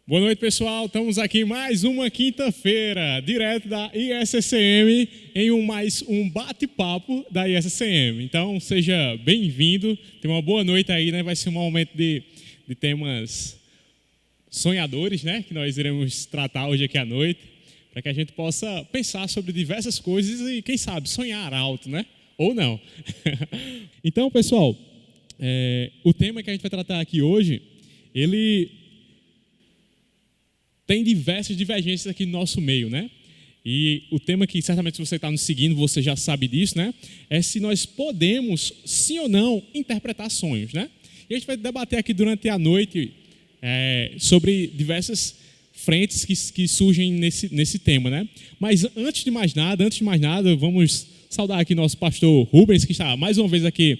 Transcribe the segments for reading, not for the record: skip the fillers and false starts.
Boa noite, pessoal. Estamos aqui mais uma quinta-feira, direto da ISCM, em mais um bate-papo da ISCM. Então, seja bem-vindo. Tenha uma boa noite aí, né? Vai ser um momento de temas sonhadores, né? Que nós iremos tratar hoje aqui à noite, para que a gente possa pensar sobre diversas coisas e, quem sabe, sonhar alto, né? Ou não. Então, pessoal, o tema que a gente vai tratar aqui hoje, ele tem diversas divergências aqui no nosso meio, né? E o tema que certamente se você está nos seguindo, você já sabe disso, né? É se nós podemos, sim ou não, interpretar sonhos, né? E a gente vai debater aqui durante a noite sobre diversas frentes que surgem nesse tema, né? Mas antes de mais nada, vamos saudar aqui nosso pastor Rubens, que está mais uma vez aqui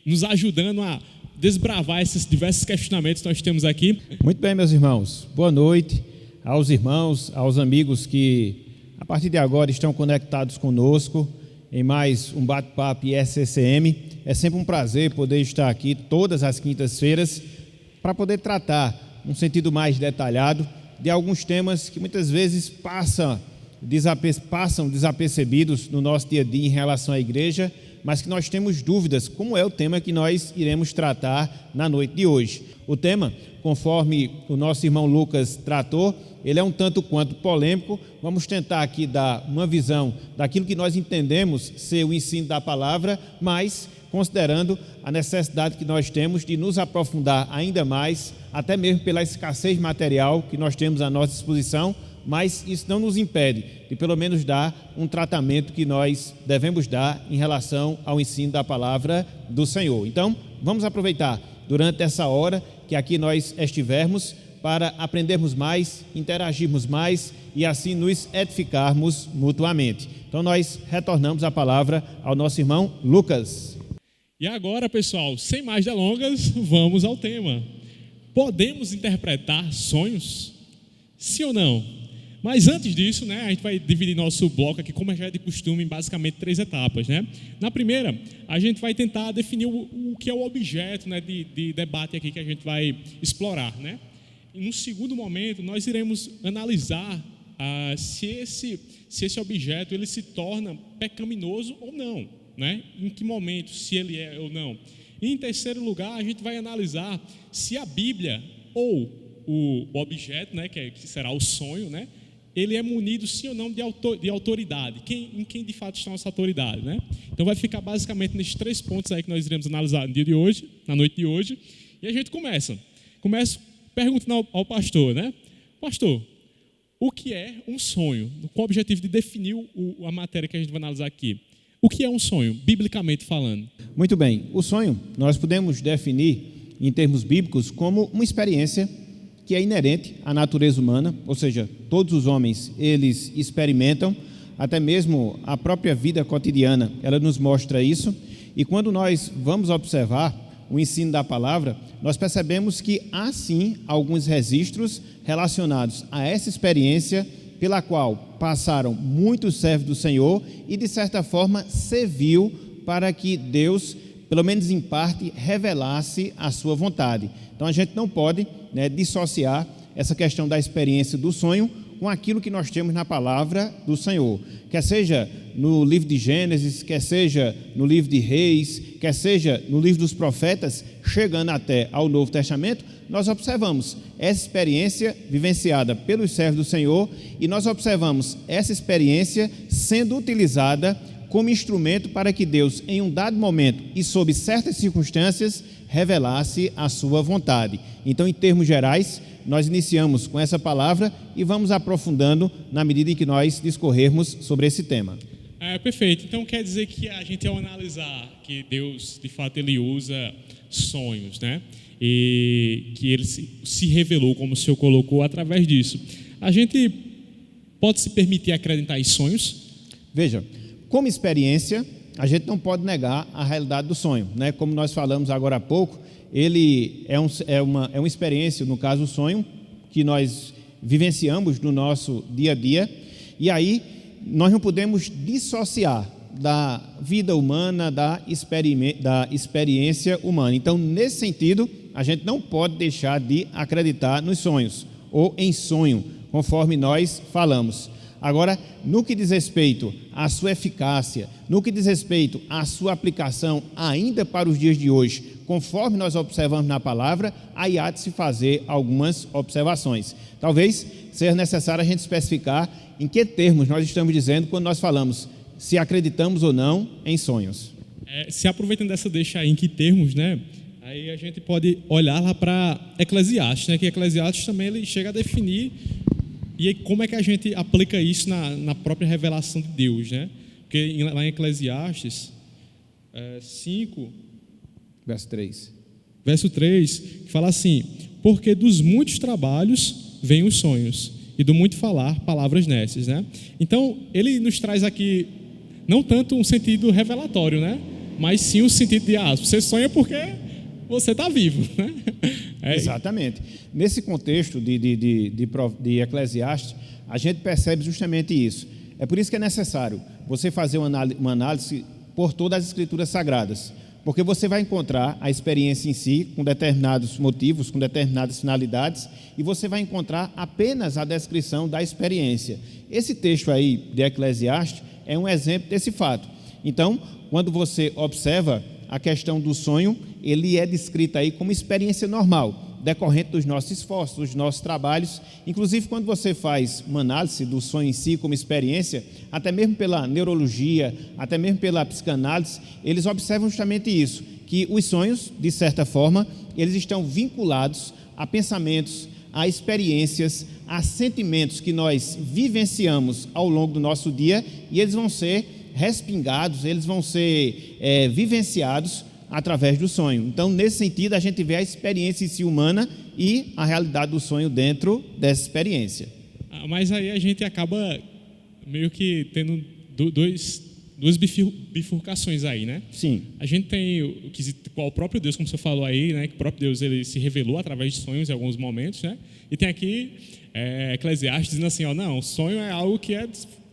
nos ajudando a desbravar esses diversos questionamentos que nós temos aqui. Muito bem, meus irmãos. Boa noite aos irmãos, aos amigos que a partir de agora estão conectados conosco em mais um bate-papo ISCM. É sempre um prazer poder estar aqui todas as quintas-feiras para poder tratar um sentido mais detalhado de alguns temas que muitas vezes passam desapercebidos no nosso dia a dia em relação à igreja, mas que nós temos dúvidas, como é o tema que nós iremos tratar na noite de hoje. O tema, conforme o nosso irmão Lucas tratou, ele é um tanto quanto polêmico. Vamos tentar aqui dar uma visão daquilo que nós entendemos ser o ensino da palavra, mas considerando a necessidade que nós temos de nos aprofundar ainda mais, até mesmo pela escassez material que nós temos à nossa disposição, mas isso não nos impede de pelo menos dar um tratamento que nós devemos dar em relação ao ensino da palavra do Senhor. Então, vamos aproveitar durante essa hora que aqui nós estivermos para aprendermos mais, interagirmos mais e assim nos edificarmos mutuamente. Então, nós retornamos a palavra ao nosso irmão Lucas. E agora, pessoal, sem mais delongas, vamos ao tema. Podemos interpretar sonhos? Sim ou não? Mas antes disso, né, a gente vai dividir nosso bloco aqui, como já é de costume, em basicamente 3 etapas, né? Na primeira, a gente vai tentar definir o que é o objeto, né, de debate aqui que a gente vai explorar, né? E no segundo momento, nós iremos analisar se esse objeto ele se torna pecaminoso ou não, né? Em que momento, se ele é ou não. E em terceiro lugar, a gente vai analisar se a Bíblia ou o objeto, né, que será o sonho, né, ele é munido sim ou não de autoridade, em quem de fato está essa autoridade, né? Então vai ficar basicamente nesses 3 pontos aí que nós iremos analisar no dia de hoje, na noite de hoje, e a gente começa perguntando ao pastor, né? Pastor, o que é um sonho? Com o objetivo de definir a matéria que a gente vai analisar aqui. O que é um sonho, biblicamente falando? Muito bem, o sonho nós podemos definir em termos bíblicos como uma experiência que é inerente à natureza humana, ou seja, todos os homens, eles experimentam, até mesmo a própria vida cotidiana, ela nos mostra isso, e quando nós vamos observar o ensino da palavra, nós percebemos que há sim alguns registros relacionados a essa experiência pela qual passaram muitos servos do Senhor e de certa forma serviu para que Deus, pelo menos em parte, revelasse a sua vontade. Então a gente não pode, né, dissociar essa questão da experiência do sonho com aquilo que nós temos na palavra do Senhor, quer seja no livro de Gênesis, quer seja no livro de Reis, quer seja no livro dos profetas, chegando até ao Novo Testamento, nós observamos essa experiência vivenciada pelos servos do Senhor e nós observamos essa experiência sendo utilizada como instrumento para que Deus, em um dado momento e sob certas circunstâncias, revelasse a sua vontade. Então, em termos gerais, nós iniciamos com essa palavra e vamos aprofundando na medida em que nós discorrermos sobre esse tema. Perfeito. Então, quer dizer que a gente, ao analisar que Deus, de fato, ele usa sonhos, né? E que ele se revelou, como o Senhor colocou, através disso. A gente pode se permitir acreditar em sonhos? Veja, como experiência, a gente não pode negar a realidade do sonho, né? Como nós falamos agora há pouco, ele é uma experiência, no caso o sonho, que nós vivenciamos no nosso dia a dia, e aí nós não podemos dissociar da vida humana, da experiência humana. Então, nesse sentido, a gente não pode deixar de acreditar nos sonhos. ou em sonho, conforme nós falamos. Agora, no que diz respeito à sua eficácia, no que diz respeito à sua aplicação ainda para os dias de hoje, conforme nós observamos na palavra, aí há de se fazer algumas observações. Talvez seja necessário a gente especificar em que termos nós estamos dizendo quando nós falamos se acreditamos ou não em sonhos. Se aproveitando dessa deixa aí, em que termos, né? Aí a gente pode olhar lá para Eclesiastes, né? Que Eclesiastes também ele chega a definir e aí, como é que a gente aplica isso na própria revelação de Deus, né? Porque lá em Eclesiastes 5, verso 3, que fala assim: porque dos muitos trabalhos vêm os sonhos, e do muito falar, palavras nécias, né? Então, ele nos traz aqui, não tanto um sentido revelatório, né? Mas sim um sentido de, você sonha porque você está vivo, né? Exatamente. Nesse contexto de Eclesiastes, a gente percebe justamente isso. É por isso que é necessário você fazer uma análise por todas as Escrituras Sagradas, porque você vai encontrar a experiência em si, com determinados motivos, com determinadas finalidades, e você vai encontrar apenas a descrição da experiência. Esse texto aí de Eclesiastes é um exemplo desse fato. Então, quando você observa a questão do sonho, ele é descrito aí como experiência normal, decorrente dos nossos esforços, dos nossos trabalhos. Inclusive, quando você faz uma análise do sonho em si como experiência, até mesmo pela neurologia, até mesmo pela psicanálise, eles observam justamente isso, que os sonhos, de certa forma, eles estão vinculados a pensamentos, a experiências, a sentimentos que nós vivenciamos ao longo do nosso dia, e eles vão ser respingados, eles vão ser vivenciados através do sonho. Então, nesse sentido, a gente vê a experiência em si humana e a realidade do sonho dentro dessa experiência. Mas aí a gente acaba meio que tendo duas bifurcações aí, né? Sim. A gente tem o próprio Deus, como você falou aí, né? Que o próprio Deus ele se revelou através de sonhos em alguns momentos, né? E tem aqui Eclesiastes dizendo assim, não, o sonho é algo que é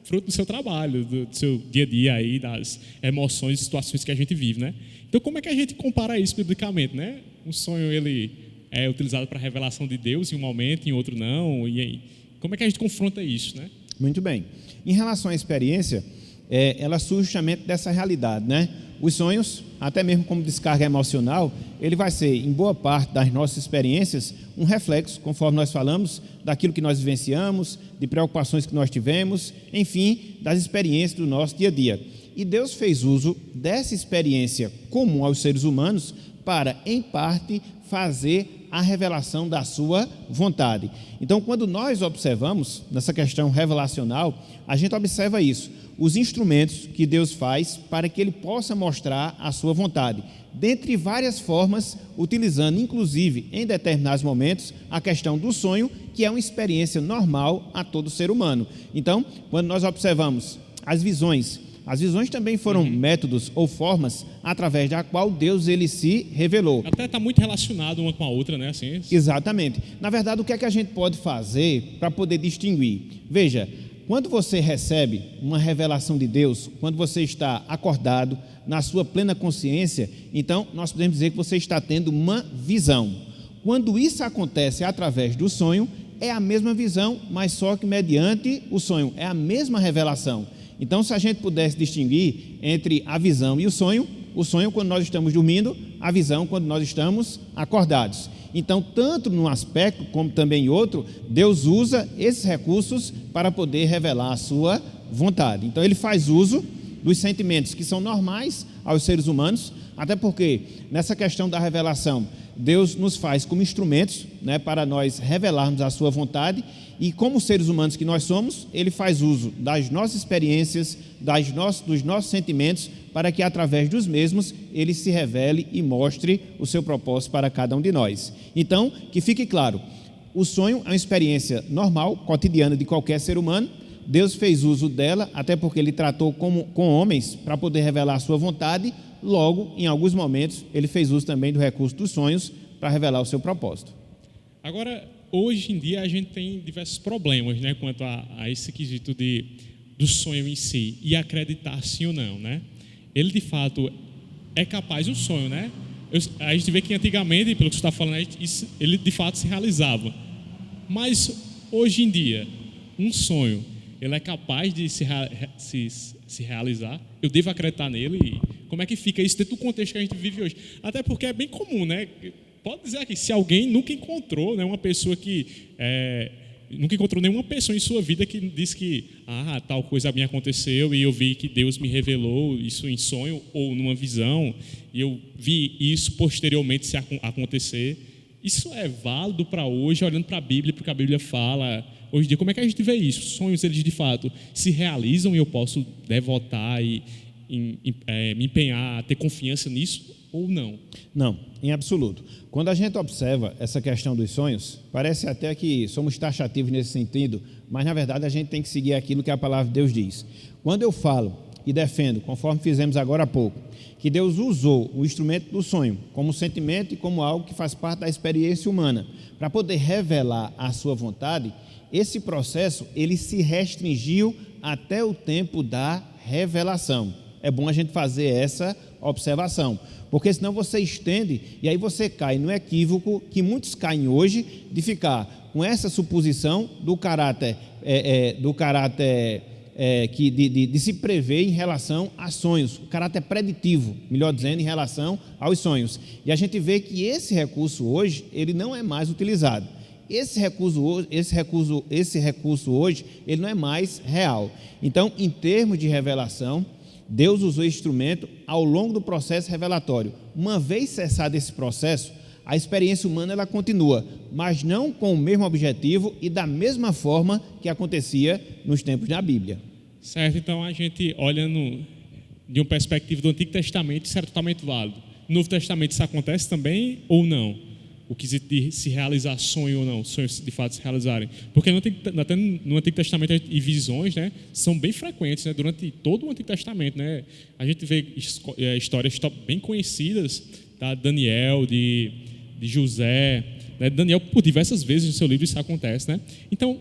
fruto do seu trabalho, do seu dia a dia aí, das emoções e situações que a gente vive, né? Então, como é que a gente compara isso biblicamente, né? Um sonho, ele é utilizado para a revelação de Deus em um momento, em outro não, e aí, como é que a gente confronta isso, né? Muito bem. Em relação à experiência, ela surge justamente dessa realidade, né? Os sonhos, até mesmo como descarga emocional, ele vai ser, em boa parte das nossas experiências, um reflexo, conforme nós falamos, daquilo que nós vivenciamos, de preocupações que nós tivemos, enfim, das experiências do nosso dia a dia. E Deus fez uso dessa experiência comum aos seres humanos para, em parte, fazer a revelação da sua vontade. Então, quando nós observamos nessa questão revelacional, a gente observa isso, os instrumentos que Deus faz para que Ele possa mostrar a sua vontade, dentre várias formas, utilizando, inclusive, em determinados momentos, a questão do sonho, que é uma experiência normal a todo ser humano. Então, quando nós observamos as visões também foram métodos ou formas através da qual Deus ele se revelou. Até está muito relacionado uma com a outra, né? Assim, Exatamente. Na verdade, o que é que a gente pode fazer para poder distinguir? Veja, quando você recebe uma revelação de Deus, quando você está acordado, na sua plena consciência, então nós podemos dizer que você está tendo uma visão. Quando isso acontece através do sonho, é a mesma visão, mas só que mediante o sonho, é a mesma revelação. Então, se a gente pudesse distinguir entre a visão e o sonho quando nós estamos dormindo, a visão quando nós estamos acordados. Então, tanto num aspecto como também em outro, Deus usa esses recursos para poder revelar a sua vontade. Então, Ele faz uso dos sentimentos que são normais aos seres humanos, até porque nessa questão da revelação, Deus nos faz como instrumentos, né, para nós revelarmos a sua vontade, e como seres humanos que nós somos, Ele faz uso das nossas experiências, dos nossos sentimentos, para que através dos mesmos Ele se revele e mostre o seu propósito para cada um de nós. Então, que fique claro, o sonho é uma experiência normal, cotidiana de qualquer ser humano. Deus fez uso dela, até porque Ele tratou com homens para poder revelar a sua vontade. Logo, em alguns momentos, Ele fez uso também do recurso dos sonhos para revelar o seu propósito. Agora, hoje em dia, a gente tem diversos problemas, né, quanto a esse quesito do sonho em si, e acreditar sim ou não, né? Ele, de fato, é capaz, o sonho, né? A gente vê que antigamente, pelo que você está falando, ele de fato se realizava. Mas hoje em dia, um sonho, ele é capaz de se realizar? Eu devo acreditar nele? E como é que fica isso dentro do contexto que a gente vive hoje? Até porque é bem comum, né? Pode dizer aqui, se alguém nunca encontrou, né, uma pessoa que nunca encontrou nenhuma pessoa em sua vida que disse que tal coisa me aconteceu e eu vi que Deus me revelou isso em sonho ou numa visão e eu vi isso posteriormente se acontecer. Isso é válido para hoje, olhando para a Bíblia, porque a Bíblia fala hoje em dia. Como é que a gente vê isso? Sonhos, eles de fato se realizam e eu posso devotar e me empenhar, ter confiança nisso ou não? Não, em absoluto. Quando a gente observa essa questão dos sonhos, parece até que somos taxativos nesse sentido, mas na verdade a gente tem que seguir aquilo que a palavra de Deus diz. Quando eu falo e defendo, conforme fizemos agora há pouco, que Deus usou o instrumento do sonho como sentimento e como algo que faz parte da experiência humana para poder revelar a sua vontade, esse processo ele se restringiu até o tempo da revelação. É bom a gente fazer essa observação, porque senão você estende e aí você cai no equívoco que muitos caem hoje de ficar com essa suposição do caráter de se prever em relação a sonhos, o caráter preditivo, melhor dizendo, em relação aos sonhos. E a gente vê que esse recurso hoje, ele não é mais utilizado. Esse recurso hoje, ele não é mais real. Então, em termos de revelação, Deus usou esse instrumento ao longo do processo revelatório. Uma vez cessado esse processo, a experiência humana ela continua, mas não com o mesmo objetivo e da mesma forma que acontecia nos tempos da Bíblia. Certo, então a gente olhando de uma perspectiva do Antigo Testamento, isso é totalmente válido. No Novo Testamento isso acontece também ou não? O quesito de se realizar sonho ou não, sonhos de fato se realizarem. Porque até no Antigo Testamento e visões, né, são bem frequentes, né, durante todo o Antigo Testamento. Né, a gente vê histórias bem conhecidas, tá, Daniel, de José, né, Daniel, por diversas vezes no seu livro isso acontece. Né? Então,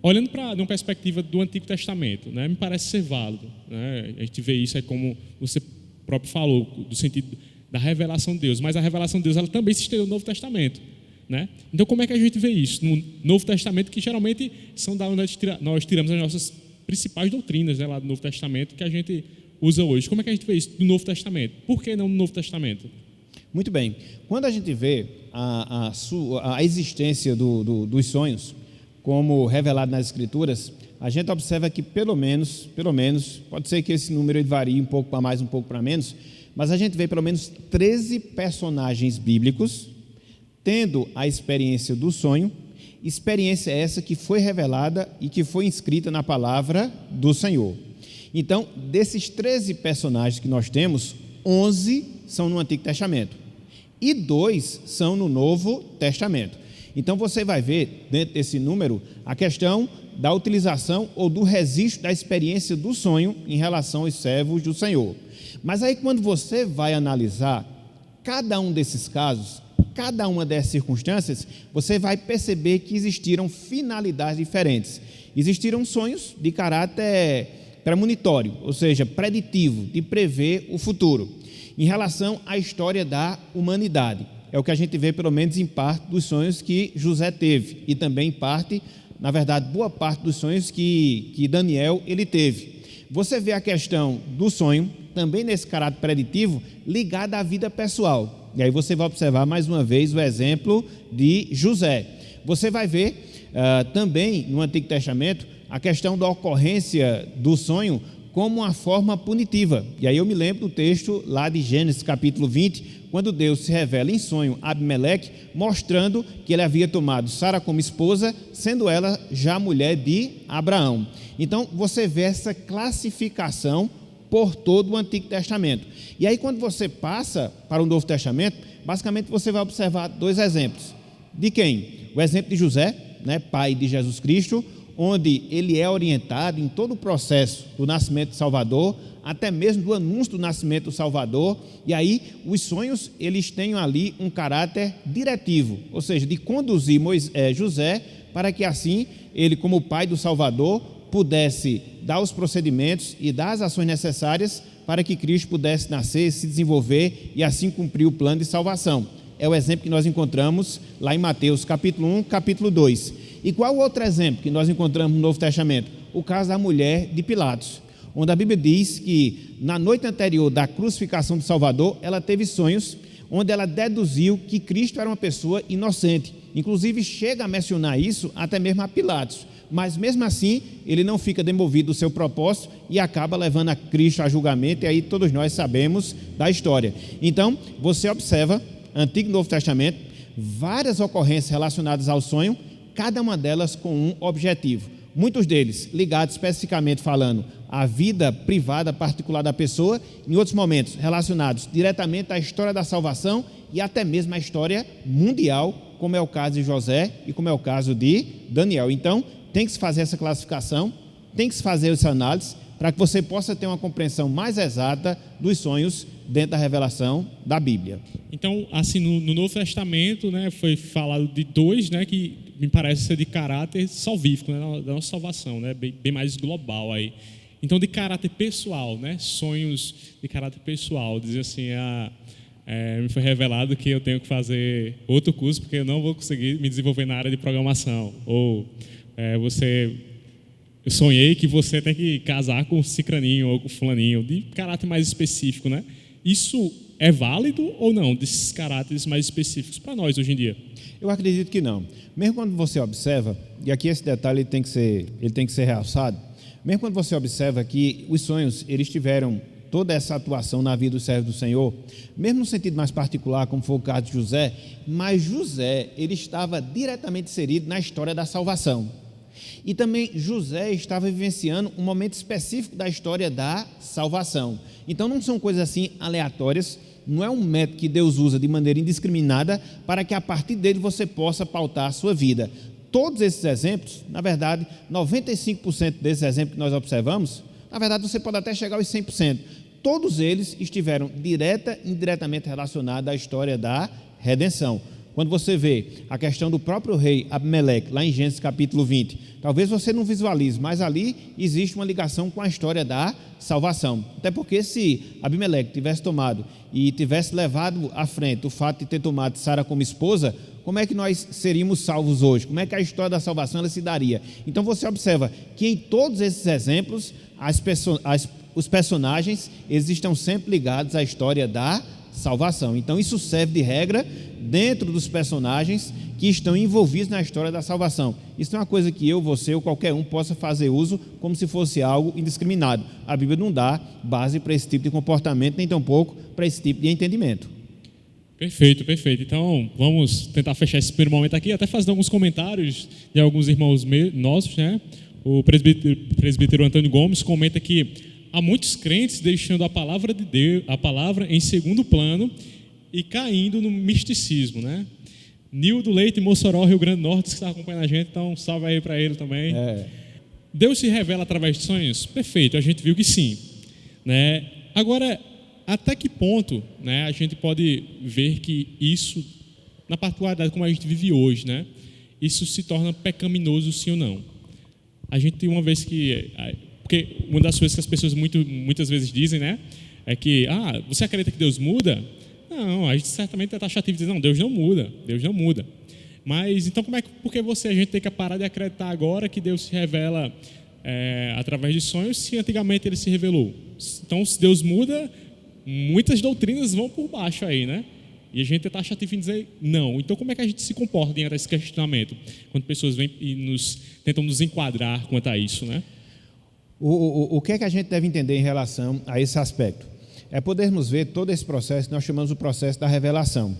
olhando para uma perspectiva do Antigo Testamento, né, me parece ser válido. Né? A gente vê isso aí como você próprio falou, do sentido da revelação de Deus, mas a revelação de Deus ela também se estendeu no Novo Testamento. Né? Então, como é que a gente vê isso? No Novo Testamento, que geralmente são da onde nós tiramos as nossas principais doutrinas, né, lá do Novo Testamento, que a gente usa hoje. Como é que a gente vê isso no Novo Testamento? Por que não no Novo Testamento? Muito bem. Quando a gente vê a existência dos sonhos, como revelado nas Escrituras, a gente observa que pelo menos, pode ser que esse número ele varie um pouco para mais, um pouco para menos, mas a gente vê pelo menos 13 personagens bíblicos tendo a experiência do sonho, experiência essa que foi revelada e que foi inscrita na palavra do Senhor. Então, desses 13 personagens que nós temos, 11 são no Antigo Testamento e 2 são no Novo Testamento. Então, você vai ver, dentro desse número, a questão da utilização ou do registro da experiência do sonho em relação aos servos do Senhor. Mas aí, quando você vai analisar cada um desses casos, cada uma dessas circunstâncias, você vai perceber que existiram finalidades diferentes. Existiram sonhos de caráter premonitório, ou seja, preditivo, de prever o futuro, em relação à história da humanidade. É o que a gente vê, pelo menos em parte, dos sonhos que José teve, e também em parte, na verdade, boa parte dos sonhos que Daniel ele teve. Você vê a questão do sonho, também nesse caráter preditivo, ligado à vida pessoal. E aí você vai observar mais uma vez o exemplo de José. Você vai ver também no Antigo Testamento a questão da ocorrência do sonho como uma forma punitiva. E aí eu me lembro do texto lá de Gênesis capítulo 20, quando Deus se revela em sonho a Abimeleque, mostrando que ele havia tomado Sara como esposa, sendo ela já mulher de Abraão. Então você vê essa classificação por todo o Antigo Testamento. E aí quando você passa para o Novo Testamento, basicamente você vai observar 2 exemplos. De quem? O exemplo de José, né, pai de Jesus Cristo, onde ele é orientado em todo o processo do nascimento do Salvador, até mesmo do anúncio do nascimento do Salvador, e aí os sonhos eles têm ali um caráter diretivo, ou seja, de conduzir José para que assim ele, como pai do Salvador, pudesse dar os procedimentos e dar as ações necessárias para que Cristo pudesse nascer, se desenvolver e assim cumprir o plano de salvação. É o exemplo que nós encontramos lá em Mateus capítulo 1, capítulo 2. E qual o outro exemplo que nós encontramos no Novo Testamento? O caso da mulher de Pilatos, onde a Bíblia diz que na noite anterior da crucificação do Salvador, ela teve sonhos onde ela deduziu que Cristo era uma pessoa inocente. Inclusive chega a mencionar isso até mesmo a Pilatos, mas mesmo assim ele não fica demovido do seu propósito e acaba levando a Cristo a julgamento, e aí todos nós sabemos da história. Então você observa, Antigo e Novo Testamento, várias ocorrências relacionadas ao sonho, cada uma delas com um objetivo. Muitos deles ligados especificamente falando à vida privada particular da pessoa, em outros momentos relacionados diretamente à história da salvação e até mesmo à história mundial, como é o caso de José e como é o caso de Daniel. Então, tem que se fazer essa classificação, tem que se fazer essa análise, para que você possa ter uma compreensão mais exata dos sonhos dentro da revelação da Bíblia. Então, assim, no Novo Testamento, né, foi falado de dois, né, que me parece ser de caráter salvífico, né, da nossa salvação, né, bem mais global aí. Então, de caráter pessoal, né, sonhos de caráter pessoal, dizer assim, me foi revelado que eu tenho que fazer outro curso porque eu não vou conseguir me desenvolver na área de programação, ou eu sonhei que você tem que casar com o cicraninho ou com o fulaninho, de caráter mais específico, né? Isso é válido ou não, desses caráteres mais específicos para nós hoje em dia? Eu acredito que não. Mesmo quando você observa, e aqui esse detalhe ele tem que ser realçado, mesmo quando você observa que os sonhos, eles tiveram toda essa atuação na vida do servo do Senhor, mesmo no sentido mais particular, como foi o caso de José, mas José, ele estava diretamente inserido na história da salvação. E também José estava vivenciando um momento específico da história da salvação. Então não são coisas assim aleatórias, não é um método que Deus usa de maneira indiscriminada para que a partir dele você possa pautar a sua vida. Todos esses exemplos, na verdade, 95% desses exemplos que nós observamos, na verdade você pode até chegar aos 100%. Todos eles estiveram direta e indiretamente relacionados à história da redenção. Quando você vê a questão do próprio rei Abimeleque, lá em Gênesis capítulo 20, talvez você não visualize, mas ali existe uma ligação com a história da salvação. Até porque se Abimeleque tivesse tomado e tivesse levado à frente o fato de ter tomado Sara como esposa, como é que nós seríamos salvos hoje? Como é que a história da salvação ela se daria? Então você observa que em todos esses exemplos, os personagens eles estão sempre ligados à história da salvação. Então isso serve de regra dentro dos personagens que estão envolvidos na história da salvação. Isso não é uma coisa que eu, você ou qualquer um possa fazer uso como se fosse algo indiscriminado. A Bíblia não dá base para esse tipo de comportamento, nem tampouco para esse tipo de entendimento. Perfeito. Então, vamos tentar fechar esse primeiro momento aqui, até fazendo alguns comentários de alguns irmãos nossos, né? O presbítero Antônio Gomes comenta que há muitos crentes deixando a palavra de Deus, a palavra em segundo plano e caindo no misticismo, né? Nildo Leite, Mossoró, Rio Grande do Norte, que está acompanhando a gente, então salve aí para ele também. Deus se revela através de sonhos? Perfeito, a gente viu que sim, né? Agora, até que ponto, né, a gente pode ver que isso, na particularidade como a gente vive hoje, né, isso se torna pecaminoso sim ou não? A gente tem uma vez que... Porque uma das coisas que as pessoas muitas vezes dizem, né, é que, você acredita que Deus muda? Não, a gente certamente é taxativo e diz, não, Deus não muda. Mas, então, por que a gente tem que parar de acreditar agora que Deus se revela através de sonhos, se antigamente Ele se revelou? Então, se Deus muda, muitas doutrinas vão por baixo aí, né? E a gente é taxativo em dizer não. Então, como é que a gente se comporta diante desse questionamento? Quando pessoas vêm e tentam nos enquadrar quanto a isso, né? O que é que a gente deve entender em relação a esse aspecto? É podermos ver todo esse processo que nós chamamos o processo da revelação.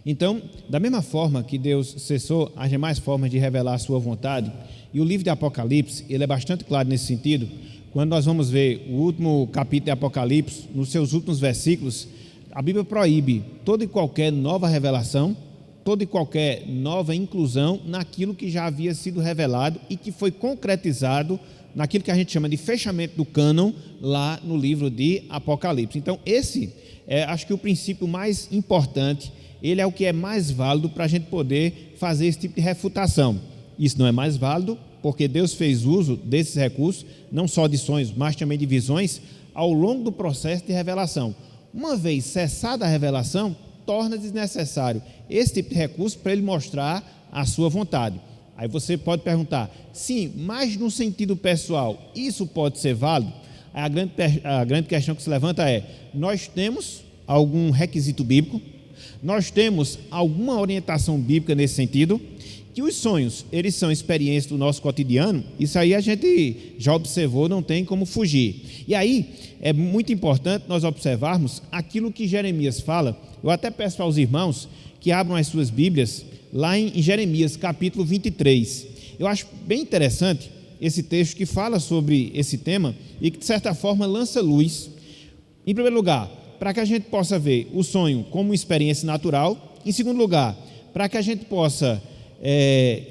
Então, da mesma forma que Deus cessou as demais formas de revelar a sua vontade, e o livro de Apocalipse, ele é bastante claro nesse sentido, quando nós vamos ver o último capítulo de Apocalipse, nos seus últimos versículos, a Bíblia proíbe toda e qualquer nova revelação, toda e qualquer nova inclusão naquilo que já havia sido revelado e que foi concretizado naquilo que a gente chama de fechamento do cânon lá no livro de Apocalipse. Então esse é, acho que o princípio mais importante, ele é o que é mais válido para a gente poder fazer esse tipo de refutação. Isso não é mais válido porque Deus fez uso desses recursos, não só de sonhos, mas também de visões, ao longo do processo de revelação. Uma vez cessada a revelação, torna desnecessário esse tipo de recurso para ele mostrar a sua vontade. Aí você pode perguntar, sim, mas no sentido pessoal, isso pode ser válido? A grande questão que se levanta é, nós temos algum requisito bíblico? Nós temos alguma orientação bíblica nesse sentido? Que os sonhos, eles são experiências do nosso cotidiano, isso aí a gente já observou, não tem como fugir. E aí, é muito importante nós observarmos aquilo que Jeremias fala. Eu até peço para os irmãos que abram as suas Bíblias, lá em Jeremias, capítulo 23. Eu acho bem interessante esse texto que fala sobre esse tema e que, de certa forma, lança luz. Em primeiro lugar, para que a gente possa ver o sonho como uma experiência natural. Em segundo lugar, para que a gente possa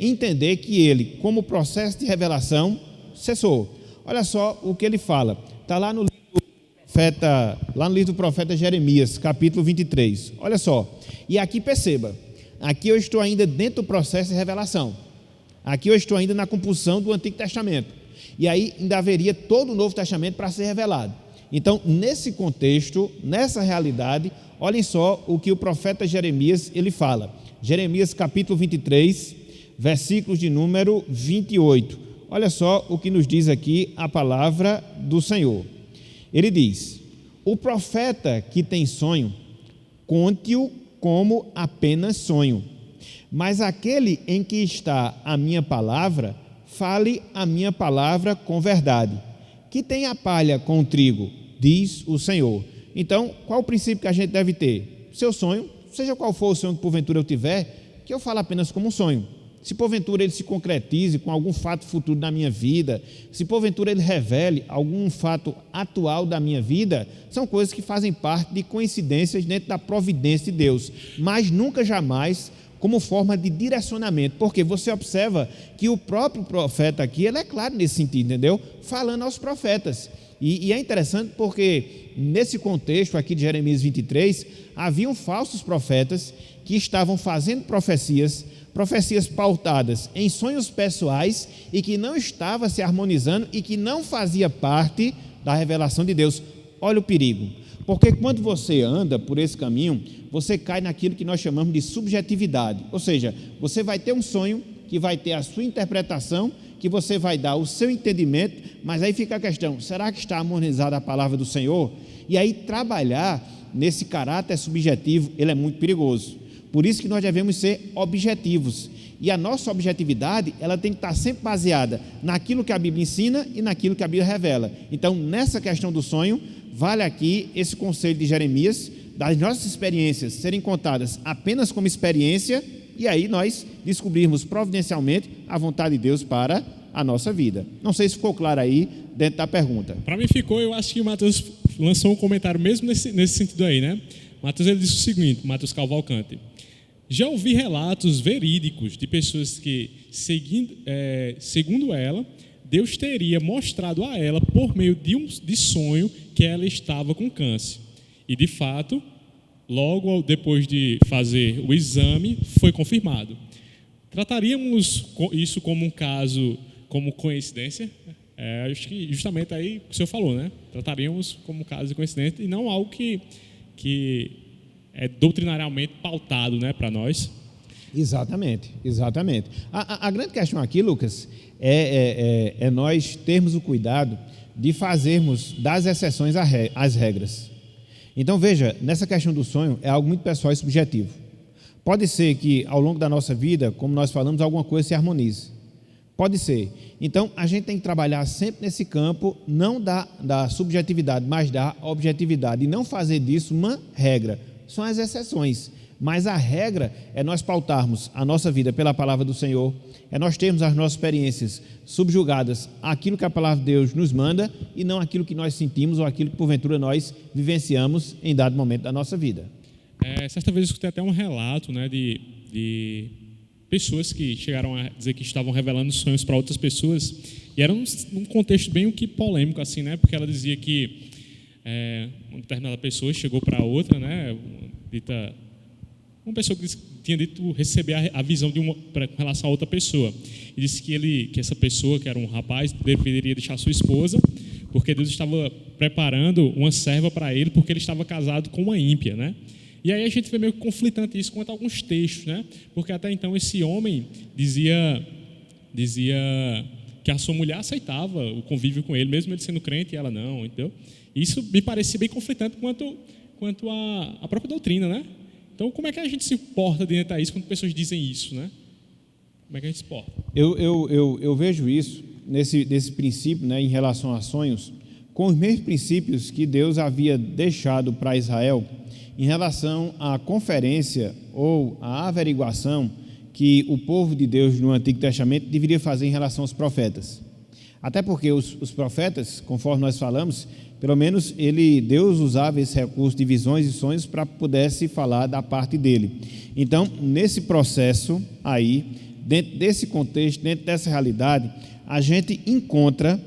entender que ele, como processo de revelação, cessou. Olha só o que ele fala. Está lá no livro do profeta Jeremias, capítulo 23. Olha só. E aqui perceba, aqui eu estou ainda dentro do processo de revelação. Aqui eu estou ainda na compulsão do Antigo Testamento. E aí ainda haveria todo o Novo Testamento para ser revelado. Então, nesse contexto, nessa realidade, olhem só o que o profeta Jeremias ele fala. Jeremias capítulo 23, versículos de número 28. Olha só o que nos diz aqui a palavra do Senhor. Ele diz: o profeta que tem sonho, conte-o como apenas sonho, mas aquele em que está a minha palavra, fale a minha palavra com verdade. Que tem a palha com o trigo, diz o Senhor. Então, qual o princípio que a gente deve ter? Seu sonho, seja qual for o sonho que porventura eu tiver, que eu falo apenas como um sonho. Se porventura ele se concretize com algum fato futuro da minha vida, se porventura ele revele algum fato atual da minha vida, são coisas que fazem parte de coincidências dentro da providência de Deus, mas nunca jamais como forma de direcionamento, porque você observa que o próprio profeta aqui, ele é claro nesse sentido, entendeu? Falando aos profetas. E é interessante porque nesse contexto aqui de Jeremias 23, haviam falsos profetas que estavam fazendo profecias pautadas em sonhos pessoais e que não estava se harmonizando e que não fazia parte da revelação de Deus. Olha o perigo, porque quando você anda por esse caminho, você cai naquilo que nós chamamos de subjetividade, ou seja, você vai ter um sonho que vai ter a sua interpretação, que você vai dar o seu entendimento, mas aí fica a questão, será que está harmonizada a palavra do Senhor? E aí trabalhar nesse caráter subjetivo, ele é muito perigoso. Por isso que nós devemos ser objetivos. E a nossa objetividade, ela tem que estar sempre baseada naquilo que a Bíblia ensina e naquilo que a Bíblia revela. Então, nessa questão do sonho, vale aqui esse conselho de Jeremias, das nossas experiências serem contadas apenas como experiência, e aí nós descobrirmos providencialmente a vontade de Deus para a nossa vida. Não sei se ficou claro aí dentro da pergunta. Para mim ficou, eu acho que o Matheus lançou um comentário mesmo nesse sentido aí, né? Matheus ele disse o seguinte, Matheus Cavalcante: já ouvi relatos verídicos de pessoas que, segundo ela, Deus teria mostrado a ela, por meio de sonho, que ela estava com câncer. E, de fato, logo depois de fazer o exame, foi confirmado. Trataríamos isso como um caso, como coincidência? Acho que justamente aí o senhor falou, né? Trataríamos como um caso de coincidência e não algo que é doutrinariamente pautado, né, para nós. Exatamente. A grande questão aqui, Lucas, é nós termos o cuidado de fazermos das exceções às regras. Então, veja, nessa questão do sonho, é algo muito pessoal e subjetivo. Pode ser que, ao longo da nossa vida, como nós falamos, alguma coisa se harmonize. Pode ser. Então, a gente tem que trabalhar sempre nesse campo, não da subjetividade, mas da objetividade, e não fazer disso uma regra. São as exceções, mas a regra é nós pautarmos a nossa vida pela palavra do Senhor, é nós termos as nossas experiências subjugadas àquilo que a palavra de Deus nos manda e não aquilo que nós sentimos ou aquilo que porventura nós vivenciamos em dado momento da nossa vida. Certa vez eu escutei até um relato, né, de pessoas que chegaram a dizer que estavam revelando sonhos para outras pessoas, e era num contexto bem polêmico assim, né, porque ela dizia que uma determinada pessoa chegou para outra, né, uma pessoa que tinha dito receber a visão com relação a outra pessoa, e disse que essa pessoa, que era um rapaz, deveria deixar sua esposa, porque Deus estava preparando uma serva para ele, porque ele estava casado com uma ímpia, né? E aí a gente vê meio conflitante isso quanto a alguns textos, né? Porque até então esse homem dizia dizia que a sua mulher aceitava o convívio com ele, mesmo ele sendo crente e ela não, entendeu? Isso me parecia bem conflitante quanto à própria doutrina, né? Então, como é que a gente se porta diante disso quando pessoas dizem isso, né? Como é que a gente se porta? Eu vejo isso nesse princípio, né, em relação a sonhos, com os mesmos princípios que Deus havia deixado para Israel em relação à conferência ou à averiguação que o povo de Deus no Antigo Testamento deveria fazer em relação aos profetas. Até porque os profetas, conforme nós falamos, pelo menos Deus usava esse recurso de visões e sonhos para pudesse falar da parte dele. Então, nesse processo aí, dentro desse contexto, dentro dessa realidade, a gente encontra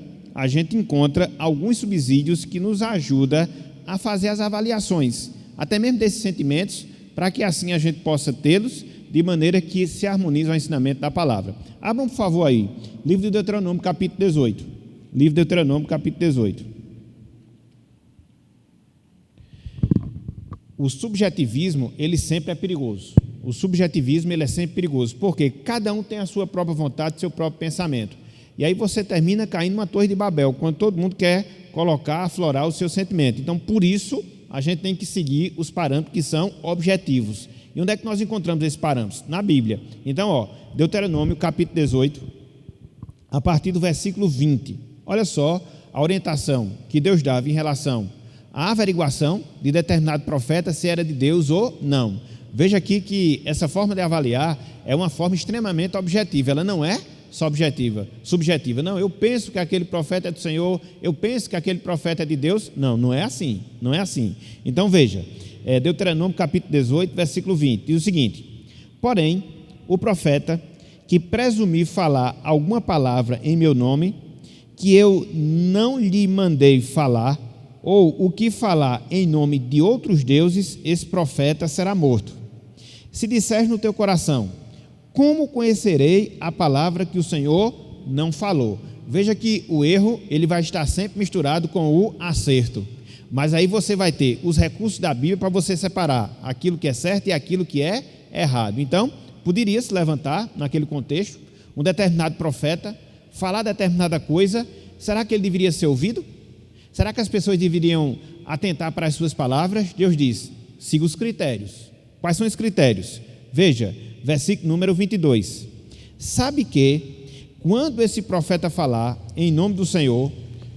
alguns subsídios que nos ajudam a fazer as avaliações, até mesmo desses sentimentos, para que assim a gente possa tê-los de maneira que se harmonize ao ensinamento da palavra. Abram, por favor, aí, livro de Deuteronômio, capítulo 18. Livro de Deuteronômio, capítulo 18. O subjetivismo, ele sempre é perigoso. O subjetivismo, ele é sempre perigoso, porque cada um tem a sua própria vontade, seu próprio pensamento. E aí você termina caindo numa torre de Babel, quando todo mundo quer colocar, aflorar o seu sentimento. Então, por isso, a gente tem que seguir os parâmetros que são objetivos. E onde é que nós encontramos esses parâmetros? Na Bíblia. Então, Deuteronômio, capítulo 18, a partir do versículo 20. Olha só a orientação que Deus dava em relação à averiguação de determinado profeta, se era de Deus ou não. Veja aqui que essa forma de avaliar é uma forma extremamente objetiva. Ela não é só subjetiva. Não, eu penso que aquele profeta é do Senhor, eu penso que aquele profeta é de Deus. Não é assim. Então, veja. Deuteronômio capítulo 18, versículo 20, diz o seguinte: porém, o profeta que presumir falar alguma palavra em meu nome, que eu não lhe mandei falar, ou o que falar em nome de outros deuses, esse profeta será morto. Se disseres no teu coração, como conhecerei a palavra que o Senhor não falou? Veja que o erro, ele vai estar sempre misturado com o acerto. Mas aí você vai ter os recursos da Bíblia para você separar aquilo que é certo e aquilo que é errado. Então, poderia se levantar, naquele contexto, um determinado profeta, falar determinada coisa. Será que ele deveria ser ouvido? Será que as pessoas deveriam atentar para as suas palavras? Deus diz, siga os critérios. Quais são os critérios? Veja, versículo número 22. Sabe que, quando esse profeta falar em nome do Senhor,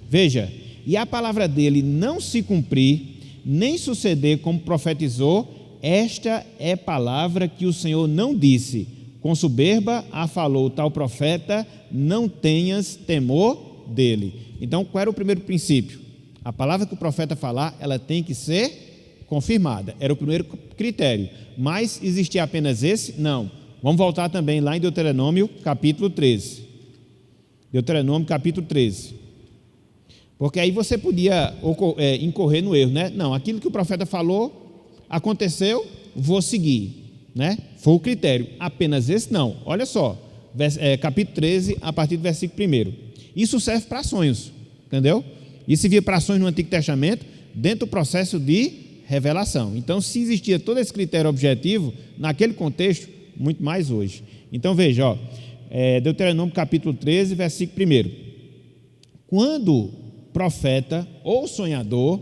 veja, e a palavra dele não se cumprir, nem suceder como profetizou, esta é palavra que o Senhor não disse. Com soberba a falou tal profeta, não tenhas temor dele. Então, qual era o primeiro princípio? A palavra que o profeta falar, ela tem que ser confirmada. Era o primeiro critério. Mas existia apenas esse? Não. Vamos voltar também lá em Deuteronômio, capítulo 13. Deuteronômio, capítulo 13. Porque aí você podia incorrer no erro, né? Não, aquilo que o profeta falou, aconteceu, vou seguir, né? Foi o critério, apenas esse não. Olha só, capítulo 13, a partir do versículo 1. Isso serve para sonhos, entendeu? Isso servia para sonhos no Antigo Testamento, dentro do processo de revelação. Então, se existia todo esse critério objetivo, naquele contexto, muito mais hoje. Então, veja, Deuteronômio capítulo 13, versículo 1. Quando profeta ou sonhador,